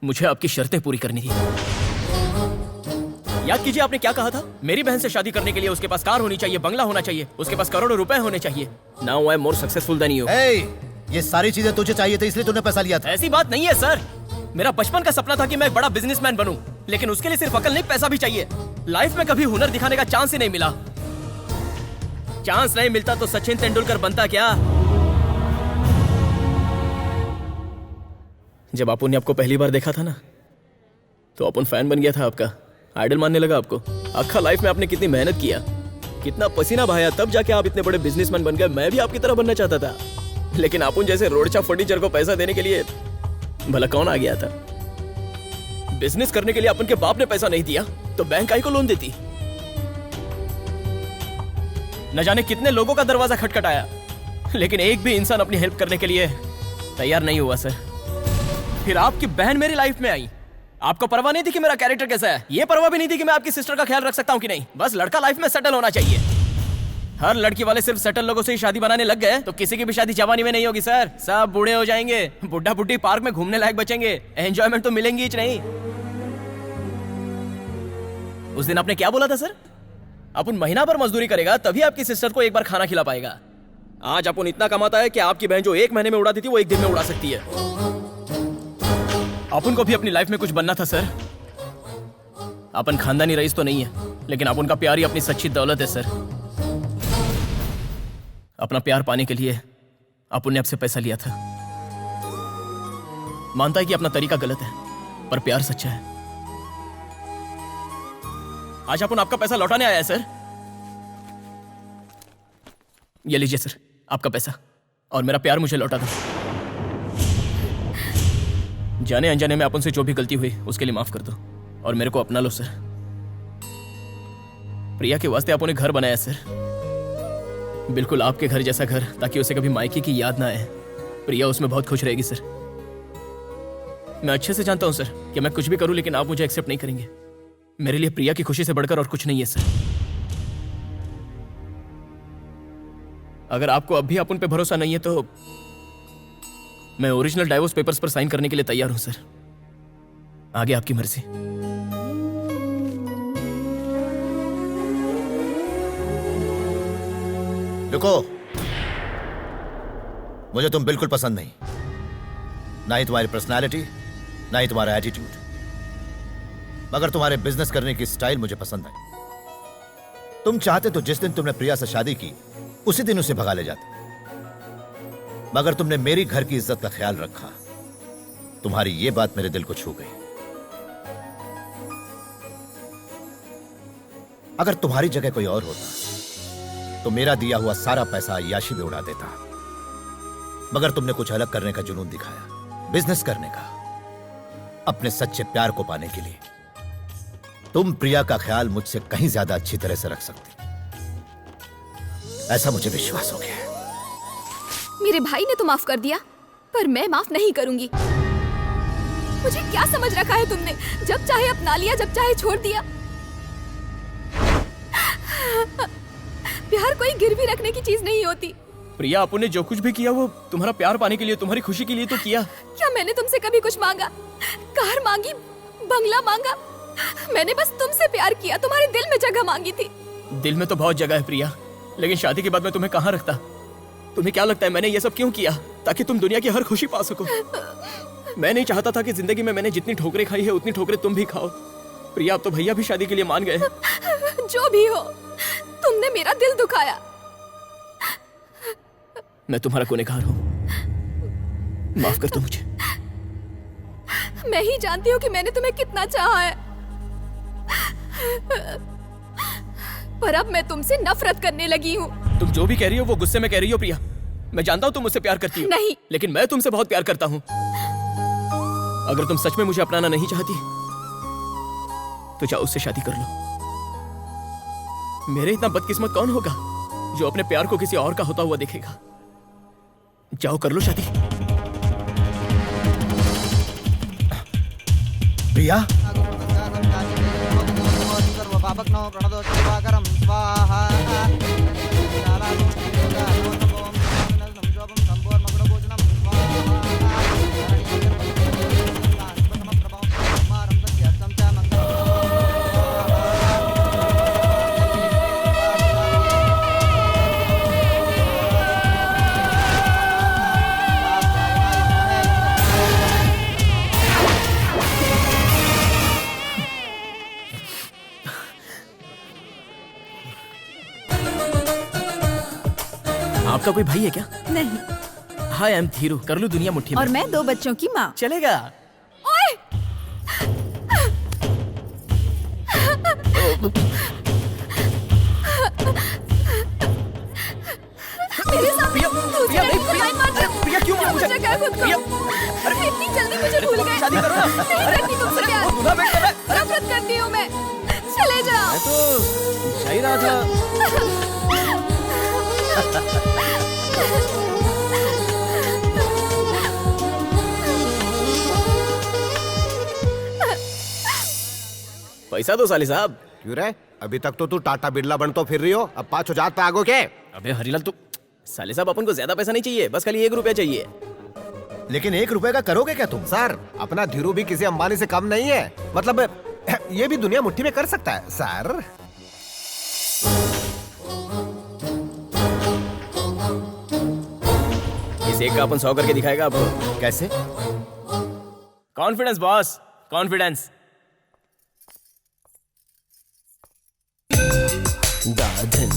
मुझे आपकी शर्तें पूरी करनी थी। याद कीजिए आपने क्या कहा था, मेरी बहन से शादी करने के लिए उसके पास कार होनी चाहिए, बंगला होना चाहिए, उसके पास करोड़ों रुपए होने चाहिए। Now I am more successful than you. ये सारी चीजें तुझे चाहिए थी इसलिए तूने पैसा लिया था। ऐसी बात नहीं है सर, मेरा बचपन का सपना था कि मैं एक बड़ा बिजनेसमैन बनूं, लेकिन उसके लिए सिर्फ अकल नहीं पैसा भी चाहिए। लाइफ में कभी हुनर दिखाने का चांस ही नहीं मिला। चांस नहीं मिलता तो सचिन तेंदुलकर बनता क्या? जब अपुन ने आपको पहली बार देखा था ना, तो अपुन फैन बन गया था आपका, आइडल मानने लगा आपको। अक्खा लाइफ में आपने कितनी मेहनत किया, कितना पसीना बहाया, तब जाके आप इतने बड़े बिजनेसमैन बन गए। मैं भी आपकी तरह बनना चाहता था, लेकिन अपुन जैसे रोडचा फर्नीचर को पैसा देने के लिए भला कौन आ गया था? बिजनेस करने के लिए अपन के बाप ने पैसा नहीं दिया तो बैंक आई को लोन देती। न जाने कितने लोगों का दरवाजा खटखटाया, लेकिन एक भी इंसान अपनी हेल्प करने के लिए तैयार नहीं हुआ सर। फिर आपकी बहन मेरी लाइफ में आई, आपको परवाह नहीं थी कि मेरा कैरेक्टर कैसा है, ये परवाह भी नहीं थी कि मैं आपकी सिस्टर का ख्याल रख सकता हूं कि नहीं। बस लड़का लाइफ में सेटल होना चाहिए। हर लड़की वाले सिर्फ सेटल लोगों से ही शादी बनाने लग गए तो किसी की भी शादी जवानी में नहीं होगी सर। सब बूढ़े हो जाएंगे, बुढ़ा बुढ़ी पार्क में घूमने लायक बचेंगे, एंजॉयमेंट तो मिलेंगी ही नहीं। उस दिन आपने क्या बोला था सर? अपन महीना भर मजदूरी करेगा तभी आपकी सिस्टर को एक बार खाना खिला पाएगा। आज अपन इतना कमाता है कि आपकी बहन जो एक महीने में उड़ाती थी वो एक दिन में उड़ा सकती है। अपन को भी अपनी लाइफ में कुछ बनना था सर। अपन खानदानी रईस तो नहीं है, लेकिन अपन का प्यार ही अपनी सच्ची दौलत है सर। अपना प्यार पाने के लिए अपन ने आपसे पैसा लिया था। मानता है कि अपना तरीका गलत है, पर प्यार सच्चा है। आज अपन आपका पैसा लौटाने आया है सर। ये लीजिए सर आपका पैसा, और मेरा प्यार मुझे लौटा दो। जाने अनजाने में अपन से जो भी गलती हुई उसके लिए माफ कर दो, और मेरे को अपना लो सर। प्रिया के वास्ते आपने घर बनाया सर, बिल्कुल आपके घर जैसा घर, ताकि उसे कभी मायके की याद ना आए। प्रिया उसमें बहुत खुश रहेगी सर। मैं अच्छे से जानता हूं सर कि मैं कुछ भी करूं लेकिन आप मुझे एक्सेप्ट नहीं करेंगे। मेरे लिए प्रिया की खुशी से बढ़कर और कुछ नहीं है सर। अगर आपको अब भी अपन पे भरोसा नहीं है तो मैं ओरिजिनल डाइवोर्स पेपर्स पर साइन करने के लिए तैयार हूं सर। आगे आपकी मर्जी। रुको, मुझे तुम बिल्कुल पसंद नहीं, ना ही तुम्हारी पर्सनालिटी, ना ही तुम्हारा एटीट्यूड, मगर तुम्हारे बिजनेस करने की स्टाइल मुझे पसंद आई। तुम चाहते तो जिस दिन तुमने प्रिया से शादी की उसी दिन उसे भगा ले जाते, मगर तुमने मेरी घर की इज्जत का ख्याल रखा। तुम्हारी यह बात मेरे दिल को छू गई। अगर तुम्हारी जगह कोई और होता तो मेरा दिया हुआ सारा पैसा अय्याशी में उड़ा देता, मगर तुमने कुछ अलग करने का जुनून दिखाया, बिजनेस करने का, अपने सच्चे प्यार को पाने के लिए। तुम प्रिया का ख्याल मुझसे कहीं ज्यादा अच्छी तरह से रख सकती, ऐसा मुझे विश्वास हो गया है। मेरे भाई ने तो माफ कर दिया, पर मैं माफ नहीं करूंगी। मुझे क्या समझ रखा है तुमने? जब चाहे अपना लिया, जब चाहे छोड़ दिया। प्यार कोई गिरवी रखने की चीज नहीं होती। प्रिया अपन ने जो कुछ भी किया वो तुम्हारा प्यार पाने के लिए, तुम्हारी खुशी के लिए तो किया। क्या मैंने तुमसे कभी कुछ मांगा? कार मांगी, बंगला मांगा? मैंने बस तुमसे प्यार किया, तुम्हारे दिल में जगह मांगी थी। दिल में तो बहुत जगह है प्रिया, लेकिन शादी के बाद मैं तुम्हें कहाँ रखता? तुम्हें क्या लगता है मैंने ये सब क्यों किया? ताकि तुम दुनिया की हर खुशी पा सको। मैं नहीं चाहता था कि जिंदगी में मैंने जितनी ठोकरें खाई है उतनी ठोकरें तुम भी खाओ। प्रिया अब तो भैया भी शादी के लिए मान गए। जो भी हो, तुमने मेरा दिल दुखाया। मैं तुम्हारा गुनहगार हूँ, माफ कर दो मुझे। मैं ही जानती हूँ कि मैंने तुम्हें कितना चाहा है। पर अब मैं तुमसे नफरत करने लगी हूँ। तुम जो भी कह रही हो वो गुस्से में कह रही हो प्रिया। मैं जानता हूँ तुम मुझसे प्यार करती हो। नहीं। लेकिन मैं तुमसे बहुत प्यार करता हूँ। अगर तुम सच में मुझे अपनाना नहीं चाहती तो जाओ उससे शादी कर लो। मेरे इतना बदकिस्मत कौन होगा जो अपने प्यार को किसी और का होता हुआ देखेगा। जाओ कर लो शादी। प्रिया आपका कोई भाई है क्या? नहीं। हाय आई एम धीरू। कर लूं दुनिया मुट्ठी में। और मैं 2 बच्चों की माँ। चलेगा। ओए! मेरे सामने प्रिया क्यों मार मुझे? इतनी जल्दी मुझे भूल गए। शादी करो ना। नहीं करती तुमसे प्यार। नफरत करती हूँ मैं। चले जाओ। मैं तो चाह ही रहा था। पैसा दो साली साहब। क्यों रे? अभी तक तो तू टाटा बिरला बन तो फिर रही हो, अब 5,000 पे आगो के? अबे हरीलाल तू साले साहब अपन को ज्यादा पैसा नहीं चाहिए, बस खाली 1 रुपया चाहिए। लेकिन 1 रुपए का करोगे क्या तुम? सर अपना धीरू भी किसी अंबानी से कम नहीं है। मतलब ये भी दुनिया मुट्ठी में कर सकता है सर। इस एक का अपन 100 करके दिखाएगा आपको। कैसे? Confidence boss, confidence. दाधन